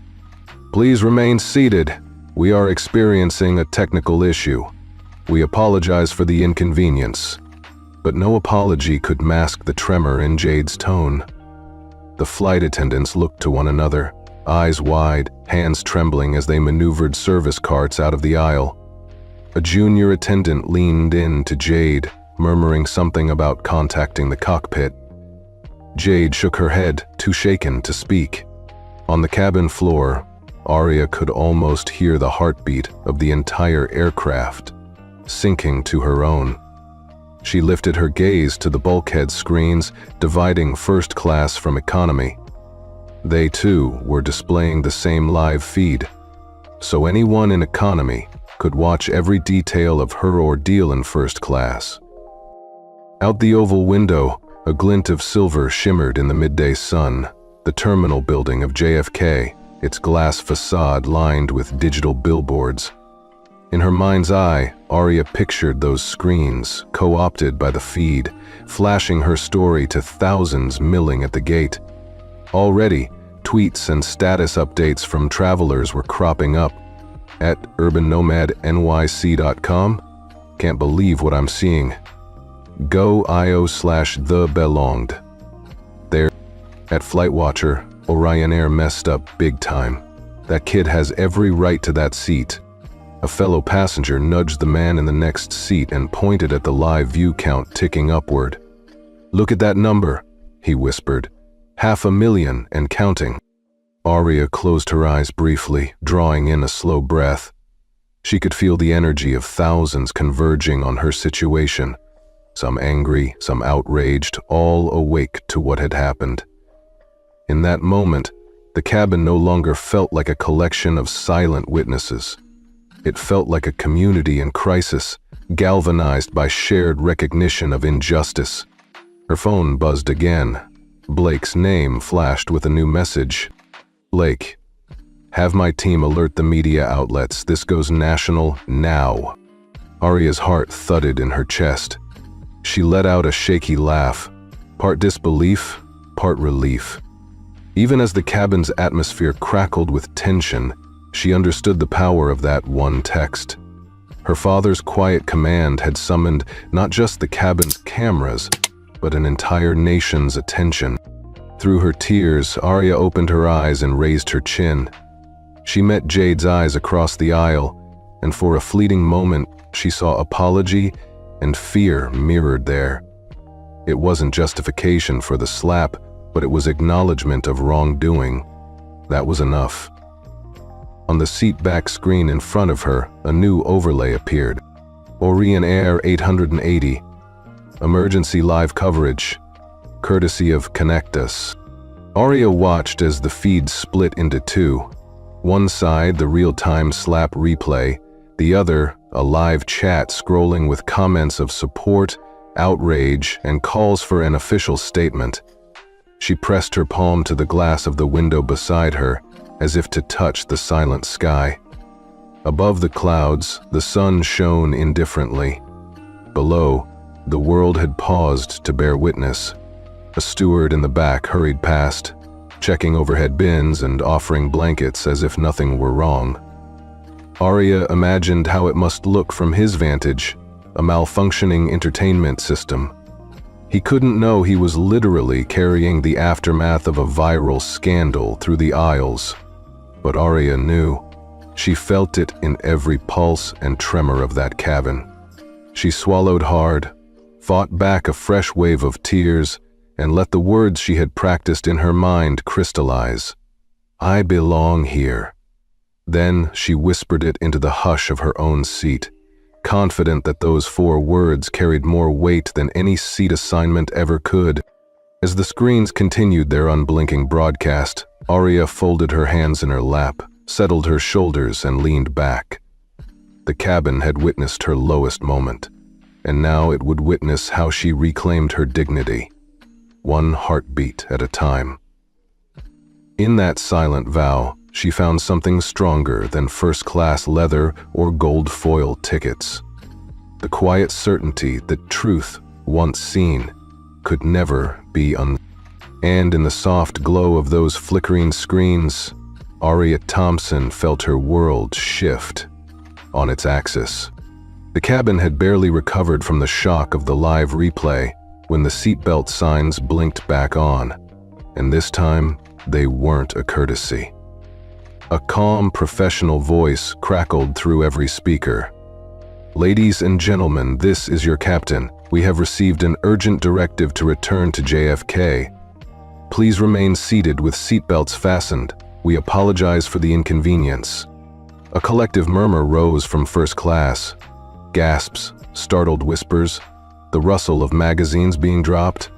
"Please remain seated. We are experiencing a technical issue. We apologize for the inconvenience." But no apology could mask the tremor in Jade's tone. The flight attendants looked to one another, eyes wide, hands trembling as they maneuvered service carts out of the aisle. A junior attendant leaned in to Jade, murmuring something about contacting the cockpit. Jade shook her head, too shaken to speak. On the cabin floor, Arya could almost hear the heartbeat of the entire aircraft, sinking to her own. She lifted her gaze to the bulkhead screens, dividing first class from economy. They too were displaying the same live feed, so anyone in economy could watch every detail of her ordeal in first class. Out the oval window, a glint of silver shimmered in the midday sun, the terminal building of JFK, its glass facade lined with digital billboards. In her mind's eye, Arya pictured those screens, co-opted by the feed, flashing her story to thousands milling at the gate. Already, tweets and status updates from travelers were cropping up. At urbannomadnyc.com, "Can't believe what I'm seeing." Go.io/thebelonged. There, at FlightWatcher, Orion Air messed up big time. That kid has every right to that seat. A fellow passenger nudged the man in the next seat and pointed at the live view count ticking upward. "Look at that number," he whispered. 500,000 and counting. Arya closed her eyes briefly, drawing in a slow breath. She could feel the energy of thousands converging on her situation. Some angry, some outraged, all awake to what had happened. In that moment, the cabin no longer felt like a collection of silent witnesses. It felt like a community in crisis, galvanized by shared recognition of injustice. Her phone buzzed again. Blake's name flashed with a new message. "Blake, have my team alert the media outlets. This goes national now." Arya's heart thudded in her chest. She let out a shaky laugh, part disbelief, part relief. Even as the cabin's atmosphere crackled with tension, she understood the power of that one text. Her father's quiet command had summoned not just the cabin's cameras, but an entire nation's attention. Through her tears, Arya opened her eyes and raised her chin. She met Jade's eyes across the aisle, and for a fleeting moment, she saw apology and fear mirrored there. It wasn't justification for the slap, but it was acknowledgement of wrongdoing. That was enough. On the seat back screen in front of her, a new overlay appeared. Orient Air 880. Emergency live coverage. Courtesy of Connect Us. Arya watched as the feed split into two. One side, the real-time slap replay. The other, a live chat scrolling with comments of support, outrage, and calls for an official statement. She pressed her palm to the glass of the window beside her, as if to touch the silent sky. Above the clouds, the sun shone indifferently. Below, the world had paused to bear witness. A steward in the back hurried past, checking overhead bins and offering blankets as if nothing were wrong. Arya imagined how it must look from his vantage, a malfunctioning entertainment system. He couldn't know he was literally carrying the aftermath of a viral scandal through the aisles. But Arya knew. She felt it in every pulse and tremor of that cabin. She swallowed hard, fought back a fresh wave of tears, and let the words she had practiced in her mind crystallize. I belong here. Then she whispered it into the hush of her own seat, confident that those 4 words carried more weight than any seat assignment ever could. As the screens continued their unblinking broadcast, Arya folded her hands in her lap, settled her shoulders, and leaned back. The cabin had witnessed her lowest moment, and now it would witness how she reclaimed her dignity, one heartbeat at a time. In that silent vow, she found something stronger than first-class leather or gold foil tickets. The quiet certainty that truth, once seen, could never be And in the soft glow of those flickering screens, Arya Thompson felt her world shift on its axis. The cabin had barely recovered from the shock of the live replay when the seatbelt signs blinked back on, and this time they weren't a courtesy. A calm, professional voice crackled through every speaker. Ladies and gentlemen, this is your captain. We have received an urgent directive to return to JFK. Please remain seated with seatbelts fastened. We apologize for the inconvenience. A collective murmur rose from first class. Gasps, startled whispers, the rustle of magazines being dropped.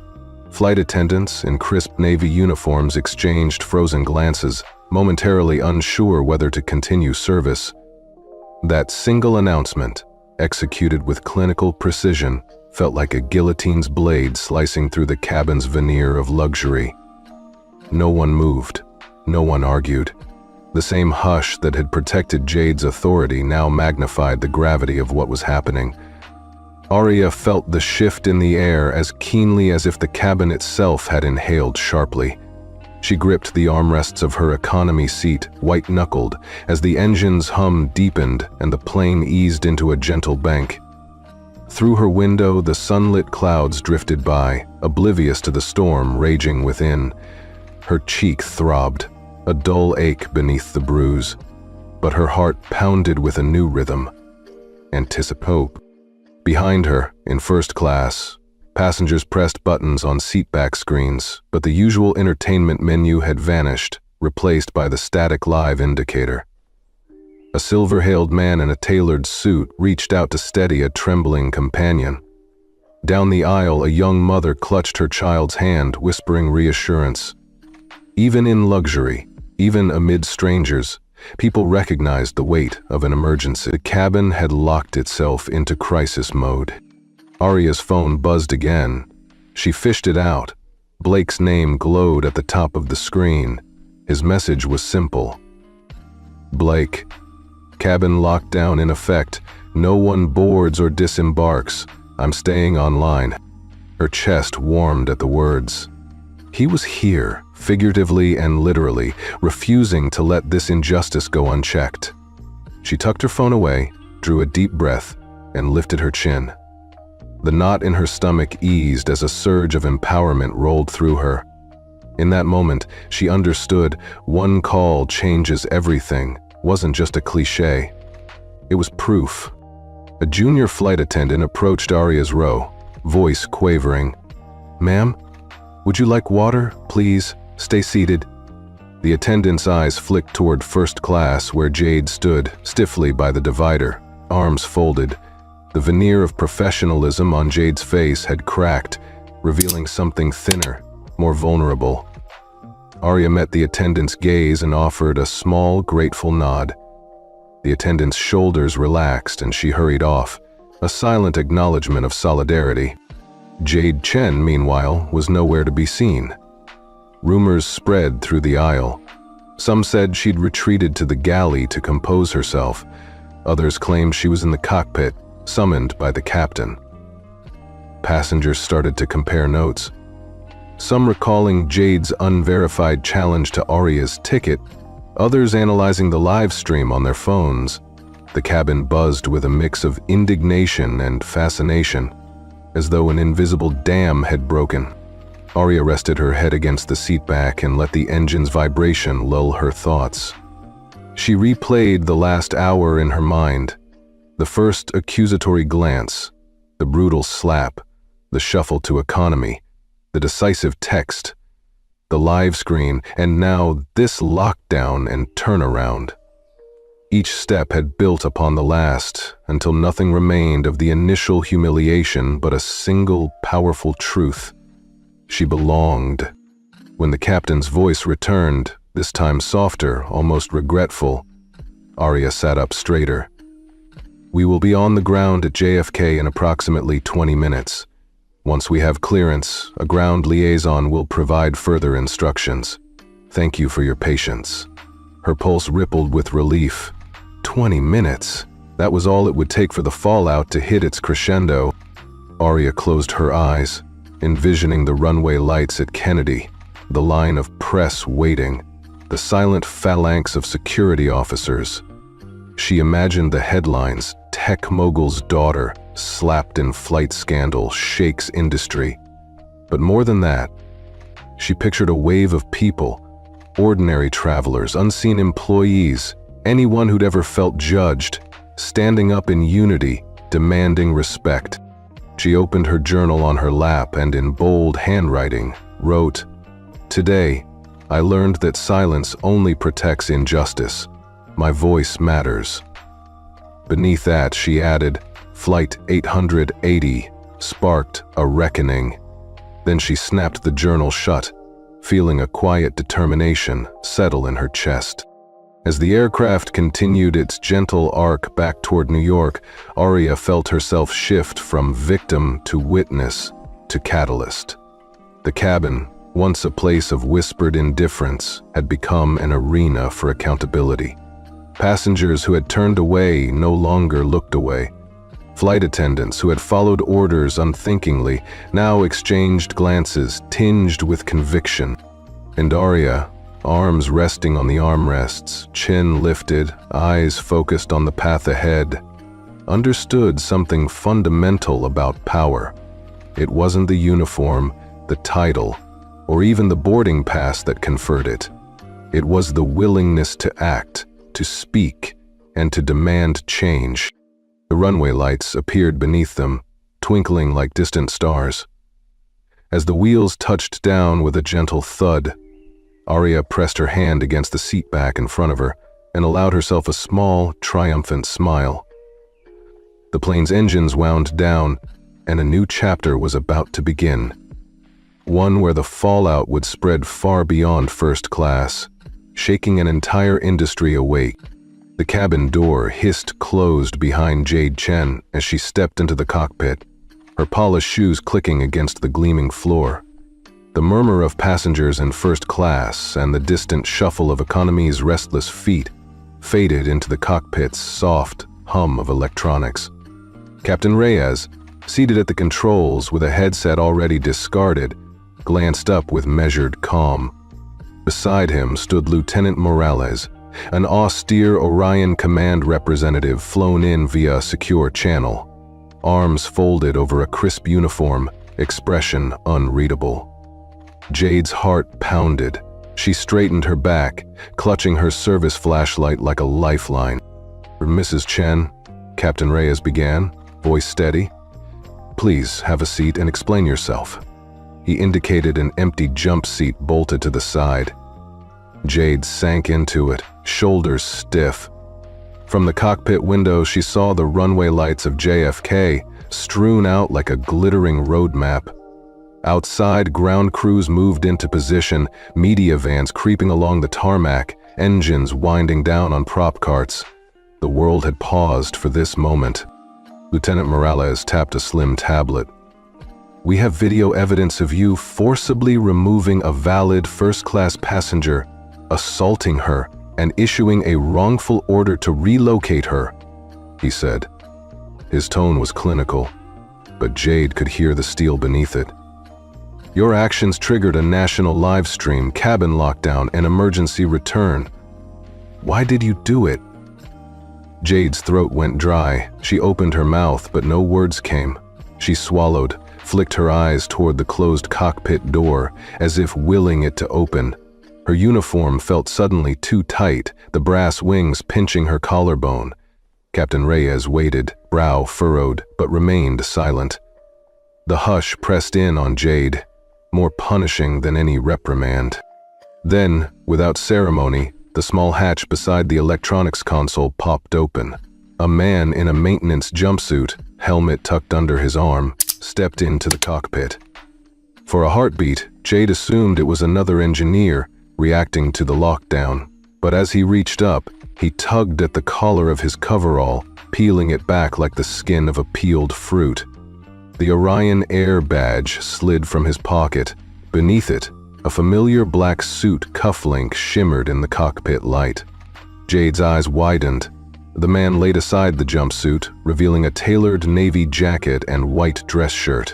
Flight attendants in crisp Navy uniforms exchanged frozen glances, momentarily unsure whether to continue service. That single announcement, executed with clinical precision, felt like a guillotine's blade slicing through the cabin's veneer of luxury. No one moved. No one argued. The same hush that had protected Jade's authority now magnified the gravity of what was happening. Arya felt the shift in the air as keenly as if the cabin itself had inhaled sharply. She gripped the armrests of her economy seat, white-knuckled, as the engine's hum deepened and the plane eased into a gentle bank. Through her window, the sunlit clouds drifted by, oblivious to the storm raging within. Her cheek throbbed, a dull ache beneath the bruise, but her heart pounded with a new rhythm. Anticipate. Behind her, in first class, passengers pressed buttons on seatback screens, but the usual entertainment menu had vanished, replaced by the static live indicator. A silver-hailed man in a tailored suit reached out to steady a trembling companion. Down the aisle, a young mother clutched her child's hand, whispering reassurance. Even in luxury, even amid strangers, people recognized the weight of an emergency. The cabin had locked itself into crisis mode. Arya's phone buzzed again. She fished it out. Blake's name glowed at the top of the screen. His message was simple. Blake. Cabin lockdown in effect. No one boards or disembarks. I'm staying online. Her chest warmed at the words. He was here, figuratively and literally, refusing to let this injustice go unchecked. She tucked her phone away, drew a deep breath, and lifted her chin. The knot in her stomach eased as a surge of empowerment rolled through her. In that moment, she understood one call changes everything wasn't just a cliché. It was proof. A junior flight attendant approached Arya's row, voice quavering. "Ma'am, would you like water? Please, stay seated." The attendant's eyes flicked toward first class where Jade stood stiffly by the divider, arms folded. The veneer of professionalism on Jade's face had cracked, revealing something thinner, more vulnerable. Arya met the attendant's gaze and offered a small, grateful nod. The attendant's shoulders relaxed and she hurried off, a silent acknowledgement of solidarity. Jade Chen, meanwhile, was nowhere to be seen. Rumors spread through the aisle. Some said she'd retreated to the galley to compose herself. Others claimed she was in the cockpit, summoned by the captain. Passengers started to compare notes. Some recalling Jade's unverified challenge to Arya's ticket, others analyzing the live stream on their phones. The cabin buzzed with a mix of indignation and fascination, as though an invisible dam had broken. Arya rested her head against the seat back and let the engine's vibration lull her thoughts. She replayed the last hour in her mind. The first accusatory glance, the brutal slap, the shuffle to economy, the decisive text, the live screen, and now this lockdown and turnaround. Each step had built upon the last, until nothing remained of the initial humiliation but a single powerful truth. She belonged. When the captain's voice returned, this time softer, almost regretful, Arya sat up straighter. "We will be on the ground at JFK in approximately 20 minutes. Once we have clearance, a ground liaison will provide further instructions. Thank you for your patience." Her pulse rippled with relief. 20 minutes? That was all it would take for the fallout to hit its crescendo. Arya closed her eyes, envisioning the runway lights at Kennedy, the line of press waiting, the silent phalanx of security officers. She imagined the headlines: "Tech mogul's daughter slapped in flight scandal shakes industry." But more than that, she pictured a wave of people, ordinary travelers, unseen employees, anyone who'd ever felt judged, standing up in unity, demanding respect. She opened her journal on her lap and in bold handwriting wrote, "Today, I learned that silence only protects injustice. My voice matters." Beneath that, she added, "Flight 880 sparked a reckoning." Then she snapped the journal shut, feeling a quiet determination settle in her chest. As the aircraft continued its gentle arc back toward New York, Arya felt herself shift from victim to witness to catalyst. The cabin, once a place of whispered indifference, had become an arena for accountability. Passengers who had turned away no longer looked away. Flight attendants who had followed orders unthinkingly now exchanged glances tinged with conviction. And Arya, arms resting on the armrests, chin lifted, eyes focused on the path ahead, understood something fundamental about power. It wasn't the uniform, the title, or even the boarding pass that conferred it. It was the willingness to act, to speak, and to demand change. The runway lights appeared beneath them, twinkling like distant stars. As the wheels touched down with a gentle thud, Arya pressed her hand against the seat back in front of her and allowed herself a small, triumphant smile. The plane's engines wound down, and a new chapter was about to begin. One where the fallout would spread far beyond first class, shaking an entire industry awake. The cabin door hissed closed behind Jade Chen as she stepped into the cockpit, her polished shoes clicking against the gleaming floor. The murmur of passengers in first class and the distant shuffle of economy's restless feet faded into the cockpit's soft hum of electronics. Captain Reyes, seated at the controls with a headset already discarded, glanced up with measured calm. Beside him stood Lieutenant Morales, an austere Orion Command representative flown in via a secure channel, arms folded over a crisp uniform, expression unreadable. Jade's heart pounded. She straightened her back, clutching her service flashlight like a lifeline. "Mrs. Chen," Captain Reyes began, voice steady, "please have a seat and explain yourself." He indicated an empty jump seat bolted to the side. Jade sank into it, shoulders stiff. From the cockpit window, she saw the runway lights of JFK strewn out like a glittering road map. Outside, ground crews moved into position, media vans creeping along the tarmac, engines winding down on prop carts. The world had paused for this moment. Lieutenant Morales tapped a slim tablet. "We have video evidence of you forcibly removing a valid first-class passenger, assaulting her, and issuing a wrongful order to relocate her," he said. His tone was clinical, but Jade could hear the steel beneath it. "Your actions triggered a national live stream, cabin lockdown, and emergency return. Why did you do it?" Jade's throat went dry. She opened her mouth, but no words came. She swallowed, flicked her eyes toward the closed cockpit door, as if willing it to open. Her uniform felt suddenly too tight, the brass wings pinching her collarbone. Captain Reyes waited, brow furrowed, but remained silent. The hush pressed in on Jade, more punishing than any reprimand. Then, without ceremony, the small hatch beside the electronics console popped open. A man in a maintenance jumpsuit, helmet tucked under his arm, stepped into the cockpit. For a heartbeat, Jade assumed it was another engineer reacting to the lockdown, but as he reached up, he tugged at the collar of his coverall, peeling it back like the skin of a peeled fruit. The Orion Air badge slid from his pocket. Beneath it, a familiar black suit cufflink shimmered in the cockpit light. Jade's eyes widened. The man laid aside the jumpsuit, revealing a tailored navy jacket and white dress shirt.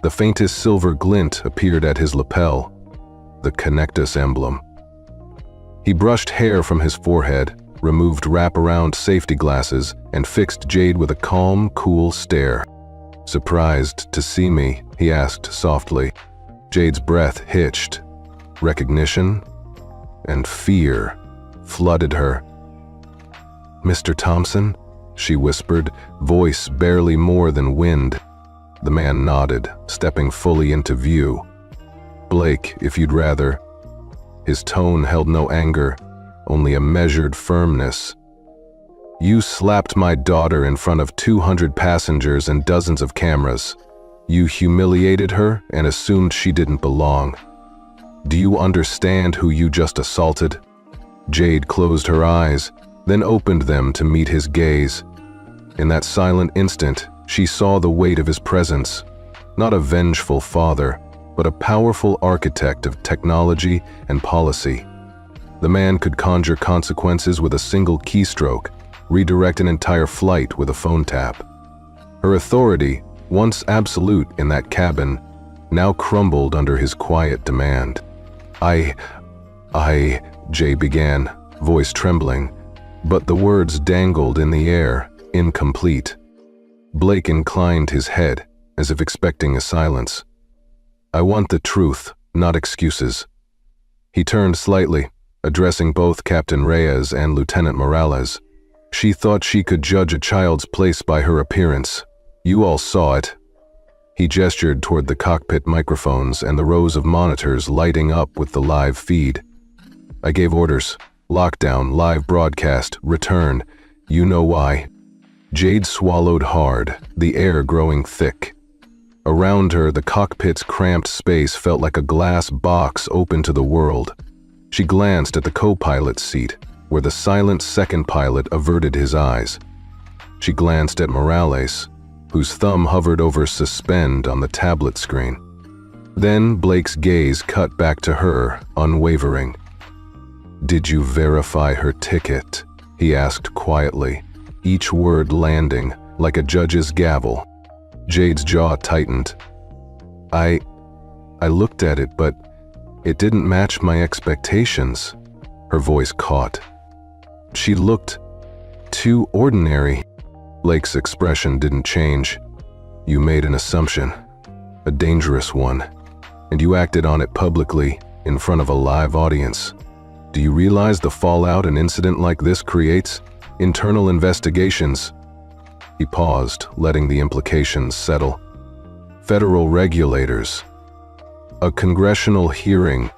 The faintest silver glint appeared at his lapel, the Connectus emblem. He brushed hair from his forehead, removed wraparound safety glasses, and fixed Jade with a calm, cool stare. "Surprised to see me?" he asked softly. Jade's breath hitched. Recognition and fear flooded her. "Mr. Thompson?" she whispered, voice barely more than wind. The man nodded, stepping fully into view. "Blake, if you'd rather." His tone held no anger, only a measured firmness. "You slapped my daughter in front of 200 passengers and dozens of cameras. You humiliated her and assumed she didn't belong. Do you understand who you just assaulted?" Jade closed her eyes, then opened them to meet his gaze. In that silent instant, she saw the weight of his presence. Not a vengeful father, but a powerful architect of technology and policy. The man could conjure consequences with a single keystroke, redirect an entire flight with a phone tap. Her authority, once absolute in that cabin, now crumbled under his quiet demand. I, Jay began, voice trembling, but the words dangled in the air, incomplete. Blake inclined his head, as if expecting a silence. "I want the truth, not excuses." He turned slightly, addressing both Captain Reyes and Lieutenant Morales. "She thought she could judge a child's place by her appearance. You all saw it." He gestured toward the cockpit microphones and the rows of monitors lighting up with the live feed. "I gave orders. Lockdown, live broadcast, return. You know why." Jade swallowed hard, the air growing thick. Around her, the cockpit's cramped space felt like a glass box open to the world. She glanced at the co-pilot's seat, where the silent second pilot averted his eyes. She glanced at Morales, whose thumb hovered over suspend on the tablet screen. Then Blake's gaze cut back to her, unwavering. "Did you verify her ticket?" he asked quietly, each word landing like a judge's gavel. Jade's jaw tightened. I looked at it, but it didn't match my expectations." Her voice caught. "She looked too ordinary." Blake's expression didn't change. "You made an assumption, a dangerous one, and you acted on it publicly, in front of a live audience. Do you realize the fallout an incident like this creates? Internal investigations." He paused, letting the implications settle. "Federal regulators." A congressional hearing.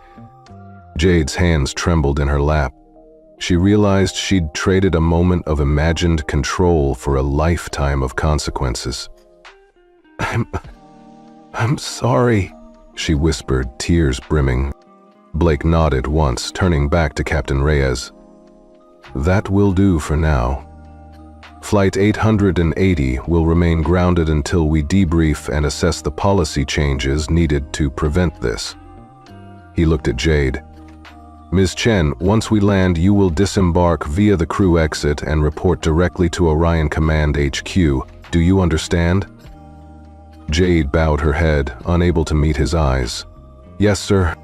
Jade's hands trembled in her lap. She realized she'd traded a moment of imagined control for a lifetime of consequences. I'm sorry, she whispered, tears brimming. Blake nodded once, turning back to Captain Reyes. That will do for now. Flight 880 will remain grounded until we debrief and assess the policy changes needed to prevent this. He looked at Jade. Ms. Chen, once we land, you will disembark via the crew exit and report directly to Orion Command HQ. Do you understand? Jade bowed her head, unable to meet his eyes. Yes, sir.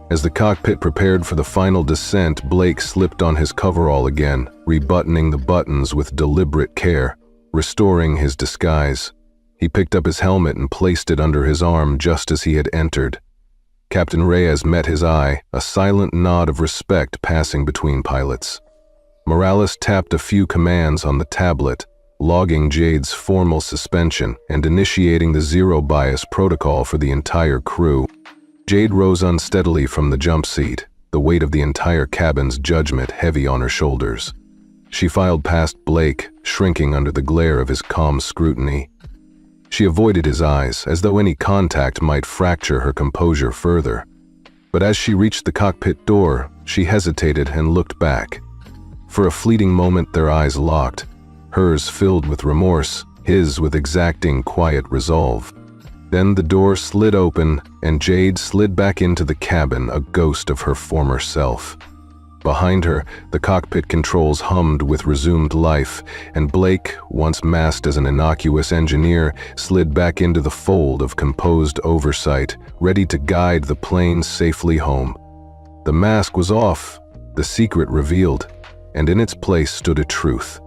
As the cockpit prepared for the final descent, Blake slipped on his coverall again, rebuttoning the buttons with deliberate care, restoring his disguise. He picked up his helmet and placed it under his arm just as he had entered. Captain Reyes met his eye, a silent nod of respect passing between pilots. Morales tapped a few commands on the tablet, logging Jade's formal suspension and initiating the zero-bias protocol for the entire crew. Jade rose unsteadily from the jump seat, the weight of the entire cabin's judgment heavy on her shoulders. She filed past Blake, shrinking under the glare of his calm scrutiny. She avoided his eyes, as though any contact might fracture her composure further. But as she reached the cockpit door, she hesitated and looked back. For a fleeting moment their eyes locked, hers filled with remorse, his with exacting quiet resolve. Then the door slid open, and Jade slid back into the cabin, a ghost of her former self. Behind her, the cockpit controls hummed with resumed life, and Blake, once masked as an innocuous engineer, slid back into the fold of composed oversight, ready to guide the plane safely home. The mask was off, the secret revealed, and in its place stood a truth.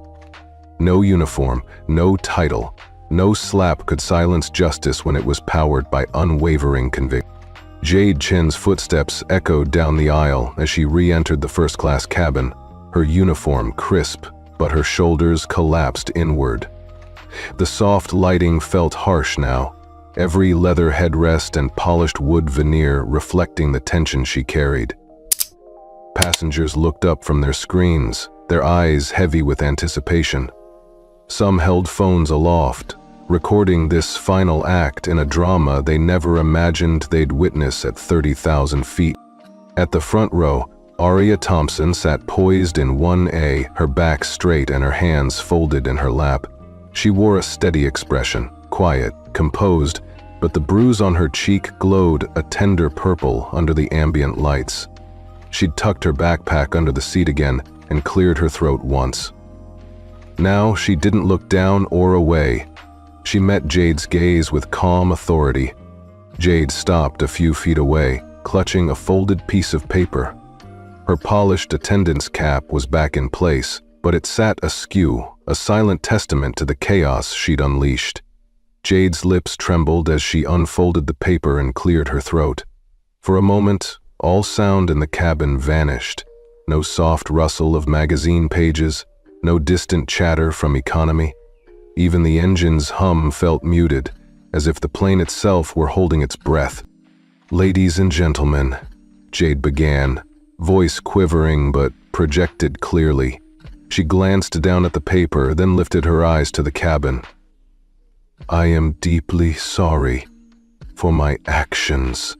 No uniform, no title, no slap could silence justice when it was powered by unwavering conviction. Jade Chen's footsteps echoed down the aisle as she re-entered the first-class cabin, her uniform crisp, but her shoulders collapsed inward. The soft lighting felt harsh now, every leather headrest and polished wood veneer reflecting the tension she carried. Passengers looked up from their screens, their eyes heavy with anticipation. Some held phones aloft, recording this final act in a drama they never imagined they'd witness at 30,000 feet. At the front row, Aria Thompson sat poised in 1A, her back straight and her hands folded in her lap. She wore a steady expression, quiet, composed, but the bruise on her cheek glowed a tender purple under the ambient lights. She'd tucked her backpack under the seat again and cleared her throat once. Now she didn't look down or away. She met Jade's gaze with calm authority. Jade stopped a few feet away, clutching a folded piece of paper. Her polished attendant's cap was back in place, but it sat askew, a silent testament to the chaos she'd unleashed. Jade's lips trembled as she unfolded the paper and cleared her throat. For a moment, all sound in the cabin vanished. No soft rustle of magazine pages, no distant chatter from economy. Even the engine's hum felt muted, as if the plane itself were holding its breath. "Ladies and gentlemen," Jade began, voice quivering but projected clearly. She glanced down at the paper, then lifted her eyes to the cabin. "I am deeply sorry for my actions."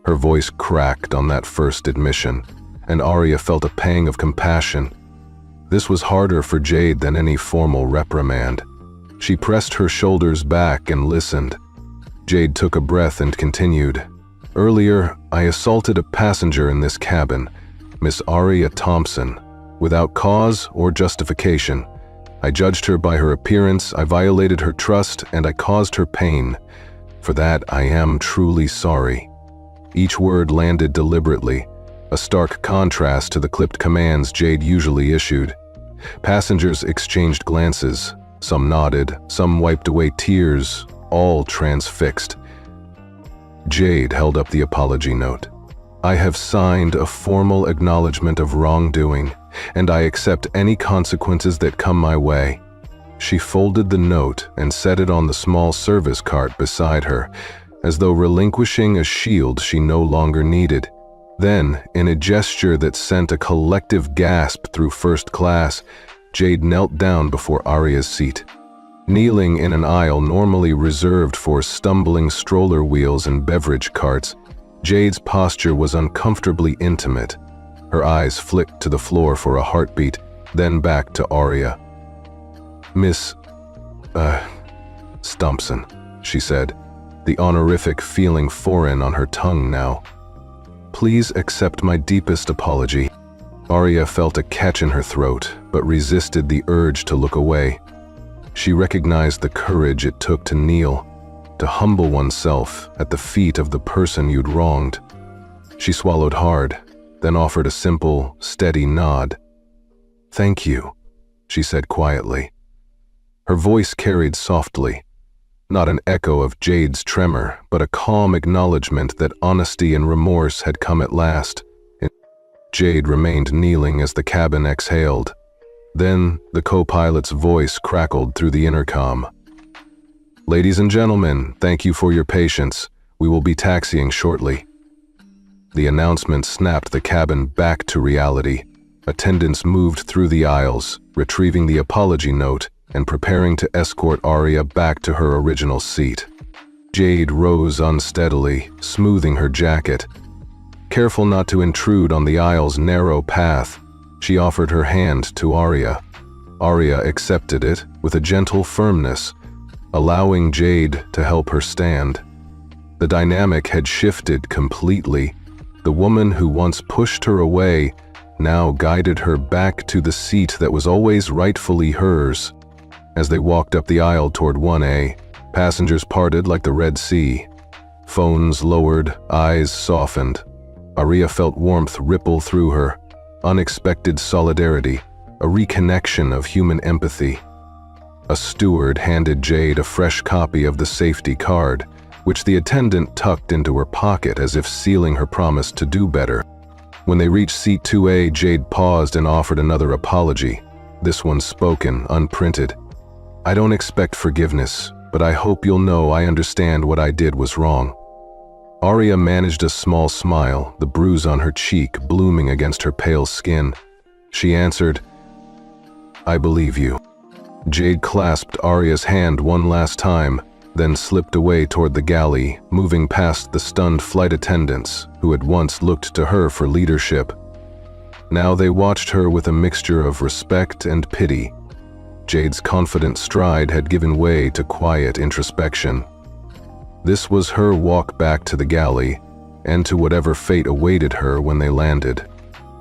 Her voice cracked on that first admission, and Aria felt a pang of compassion. This was harder for Jade than any formal reprimand. She pressed her shoulders back and listened. Jade took a breath and continued. "Earlier, I assaulted a passenger in this cabin, Miss Aria Thompson, without cause or justification. I judged her by her appearance, I violated her trust, and I caused her pain. For that, I am truly sorry." Each word landed deliberately, a stark contrast to the clipped commands Jade usually issued. Passengers exchanged glances. Some nodded, some wiped away tears, all transfixed. Jade held up the apology note. "I have signed a formal acknowledgement of wrongdoing, and I accept any consequences that come my way." She folded the note and set it on the small service cart beside her, as though relinquishing a shield she no longer needed. Then, in a gesture that sent a collective gasp through first class, Jade knelt down before Arya's seat. Kneeling in an aisle normally reserved for stumbling stroller wheels and beverage carts, Jade's posture was uncomfortably intimate. Her eyes flicked to the floor for a heartbeat, then back to Arya. "Miss, Stumpson," she said, the honorific feeling foreign on her tongue now. "Please accept my deepest apology." Arya felt a catch in her throat, but resisted the urge to look away. She recognized the courage it took to kneel, to humble oneself at the feet of the person you'd wronged. She swallowed hard, then offered a simple, steady nod. "Thank you," she said quietly. Her voice carried softly, not an echo of Jade's tremor, but a calm acknowledgement that honesty and remorse had come at last. Jade remained kneeling as the cabin exhaled. Then the co-pilot's voice crackled through the intercom. "Ladies and gentlemen, thank you for your patience. We will be taxiing shortly." The announcement snapped the cabin back to reality. Attendants moved through the aisles, retrieving the apology note and preparing to escort Arya back to her original seat. Jade rose unsteadily, smoothing her jacket. Careful not to intrude on the aisle's narrow path, she offered her hand to Arya. Arya accepted it with a gentle firmness, allowing Jade to help her stand. The dynamic had shifted completely. The woman who once pushed her away now guided her back to the seat that was always rightfully hers. As they walked up the aisle toward 1A, passengers parted like the Red Sea. Phones lowered, eyes softened. Arya felt warmth ripple through her, unexpected solidarity, a reconnection of human empathy. A steward handed Jade a fresh copy of the safety card, which the attendant tucked into her pocket as if sealing her promise to do better. When they reached seat 2A, Jade paused and offered another apology, this one spoken, unprinted. "I don't expect forgiveness, but I hope you'll know I understand what I did was wrong." Arya managed a small smile, the bruise on her cheek blooming against her pale skin. She answered, "I believe you." Jade clasped Arya's hand one last time, then slipped away toward the galley, moving past the stunned flight attendants who had once looked to her for leadership. Now they watched her with a mixture of respect and pity. Jade's confident stride had given way to quiet introspection. This was her walk back to the galley, and to whatever fate awaited her when they landed.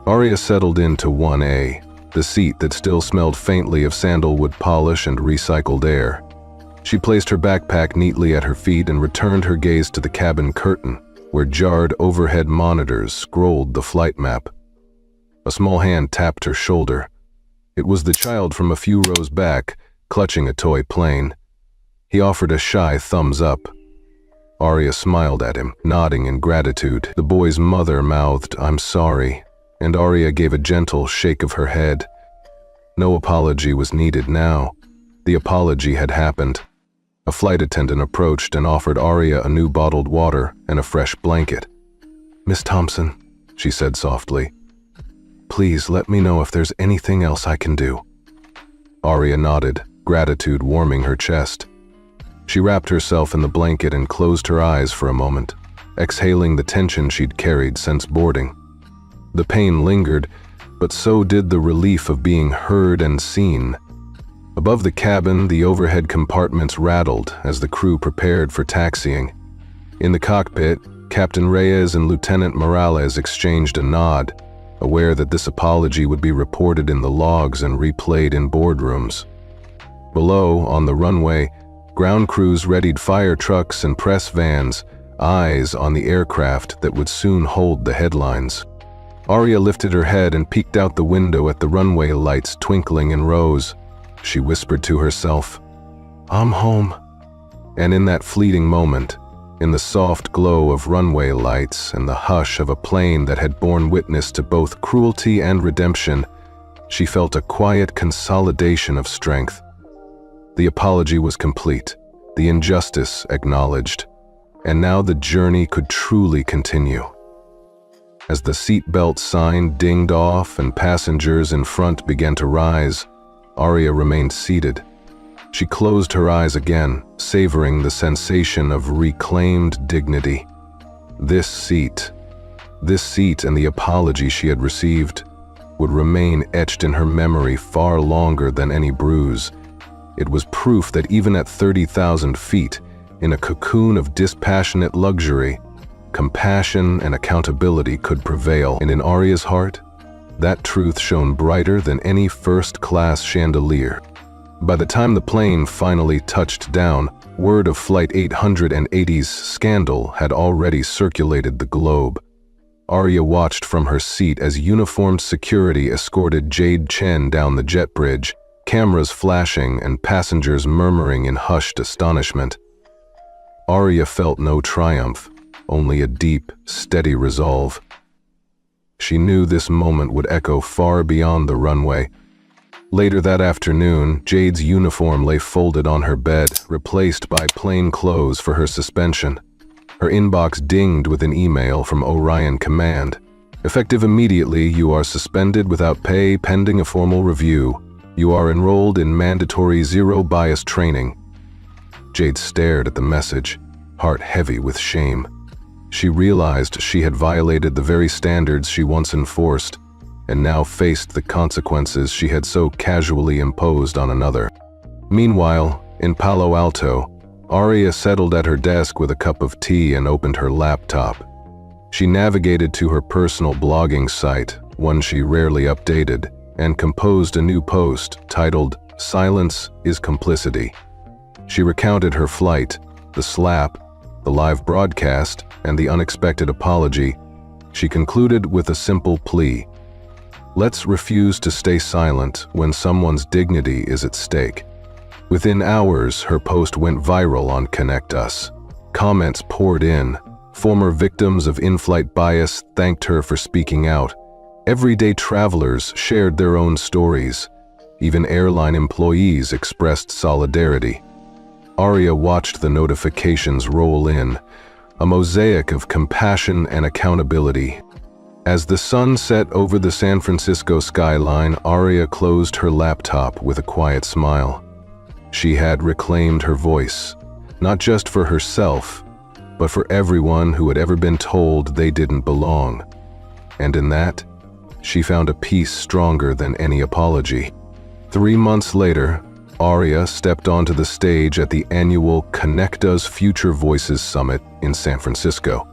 Arya settled into 1A, the seat that still smelled faintly of sandalwood polish and recycled air. She placed her backpack neatly at her feet and returned her gaze to the cabin curtain, where jarred overhead monitors scrolled the flight map. A small hand tapped her shoulder. It was the child from a few rows back, clutching a toy plane. He offered a shy thumbs up. Arya smiled at him, nodding in gratitude. The boy's mother mouthed, "I'm sorry," and Arya gave a gentle shake of her head. No apology was needed now. The apology had happened. A flight attendant approached and offered Arya a new bottled water and a fresh blanket. "Miss Thompson," she said softly, "please let me know if there's anything else I can do." Arya nodded, gratitude warming her chest. She wrapped herself in the blanket and closed her eyes for a moment, exhaling the tension she'd carried since boarding. The pain lingered, but so did the relief of being heard and seen. Above the cabin, the overhead compartments rattled as the crew prepared for taxiing. In the cockpit, Captain Reyes and Lieutenant Morales exchanged a nod, aware that this apology would be reported in the logs and replayed in boardrooms. Below, on the runway, ground crews readied fire trucks and press vans, eyes on the aircraft that would soon hold the headlines. Arya lifted her head and peeked out the window at the runway lights twinkling in rows. She whispered to herself, "I'm home." And in that fleeting moment, in the soft glow of runway lights and the hush of a plane that had borne witness to both cruelty and redemption, she felt a quiet consolidation of strength. The apology was complete, the injustice acknowledged. and now the journey could truly continue. As the seatbelt sign dinged off and passengers in front began to rise, Arya remained seated. She closed her eyes again, savoring the sensation of reclaimed dignity. This seat and the apology she had received would remain etched in her memory far longer than any bruise. It was proof that even at 30,000 feet, in a cocoon of dispassionate luxury, compassion and accountability could prevail. And in Arya's heart, that truth shone brighter than any first-class chandelier. By the time the plane finally touched down, word of Flight 880's scandal had already circulated the globe. Arya watched from her seat as uniformed security escorted Jade Chen down the jet bridge, cameras flashing and passengers murmuring in hushed astonishment. Arya felt no triumph, only a deep, steady resolve. She knew this moment would echo far beyond the runway. Later that afternoon, Jade's uniform lay folded on her bed, replaced by plain clothes for her suspension. Her inbox dinged with an email from Orion Command. Effective immediately, you are suspended without pay pending a formal review. You are enrolled in mandatory zero-bias training. Jade stared at the message, heart heavy with shame. She realized she had violated the very standards she once enforced, and now faced the consequences she had so casually imposed on another. Meanwhile, in Palo Alto, Arya settled at her desk with a cup of tea and opened her laptop. She navigated to her personal blogging site, one she rarely updated, and composed a new post titled, "Silence is Complicity." She recounted her flight, the slap, the live broadcast, and the unexpected apology. She concluded with a simple plea. Let's refuse to stay silent when someone's dignity is at stake. Within hours, her post went viral on Connect Us. Comments poured in. Former victims of in-flight bias thanked her for speaking out. Everyday travelers shared their own stories. Even airline employees expressed solidarity. Arya watched the notifications roll in, a mosaic of compassion and accountability. As the sun set over the San Francisco skyline, Arya closed her laptop with a quiet smile. She had reclaimed her voice, not just for herself, but for everyone who had ever been told they didn't belong. And in that, she found a peace stronger than any apology. 3 months later, Arya stepped onto the stage at the annual Connect Us Future Voices Summit in San Francisco.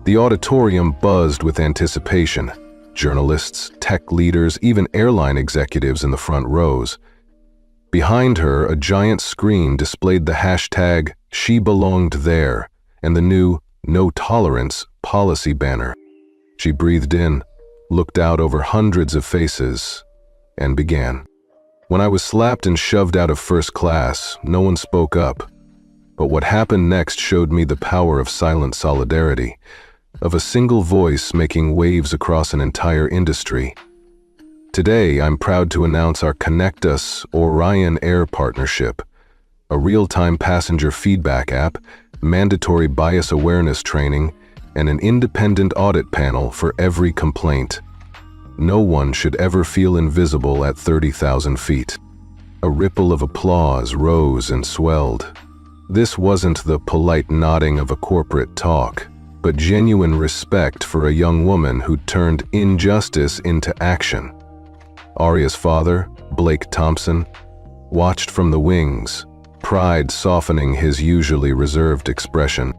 The auditorium buzzed with anticipation. Journalists, tech leaders, even airline executives in the front rows. Behind her, a giant screen displayed the hashtag "She Belonged There" and the new "No Tolerance" policy banner. She breathed in, looked out over hundreds of faces, and began. When I was slapped and shoved out of first class, no one spoke up. But what happened next showed me the power of silent solidarity, of a single voice making waves across an entire industry. Today, I'm proud to announce our Connect Us Orion Air partnership, a real-time passenger feedback app, mandatory bias awareness training, and an independent audit panel for every complaint. No one should ever feel invisible at 30,000 feet. A ripple of applause rose and swelled. This wasn't the polite nodding of a corporate talk, but genuine respect for a young woman who turned injustice into action. Arya's father, Blake Thompson, watched from the wings, pride softening his usually reserved expression.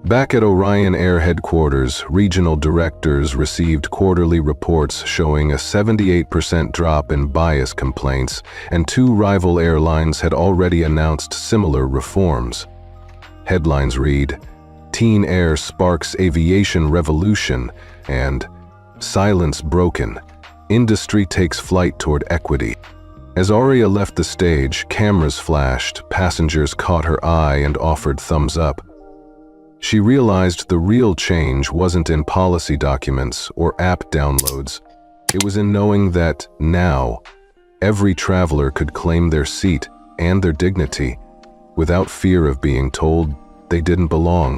Back at Orion Air headquarters, regional directors received quarterly reports showing a 78% drop in bias complaints, and 2 rival airlines had already announced similar reforms. Headlines read, "Teen Air Sparks Aviation Revolution," and "Silence Broken. Industry Takes Flight Toward Equity." As Arya left the stage, cameras flashed, passengers caught her eye and offered thumbs up. She realized the real change wasn't in policy documents or app downloads. It was in knowing that, now, every traveler could claim their seat and their dignity without fear of being told They didn't belong.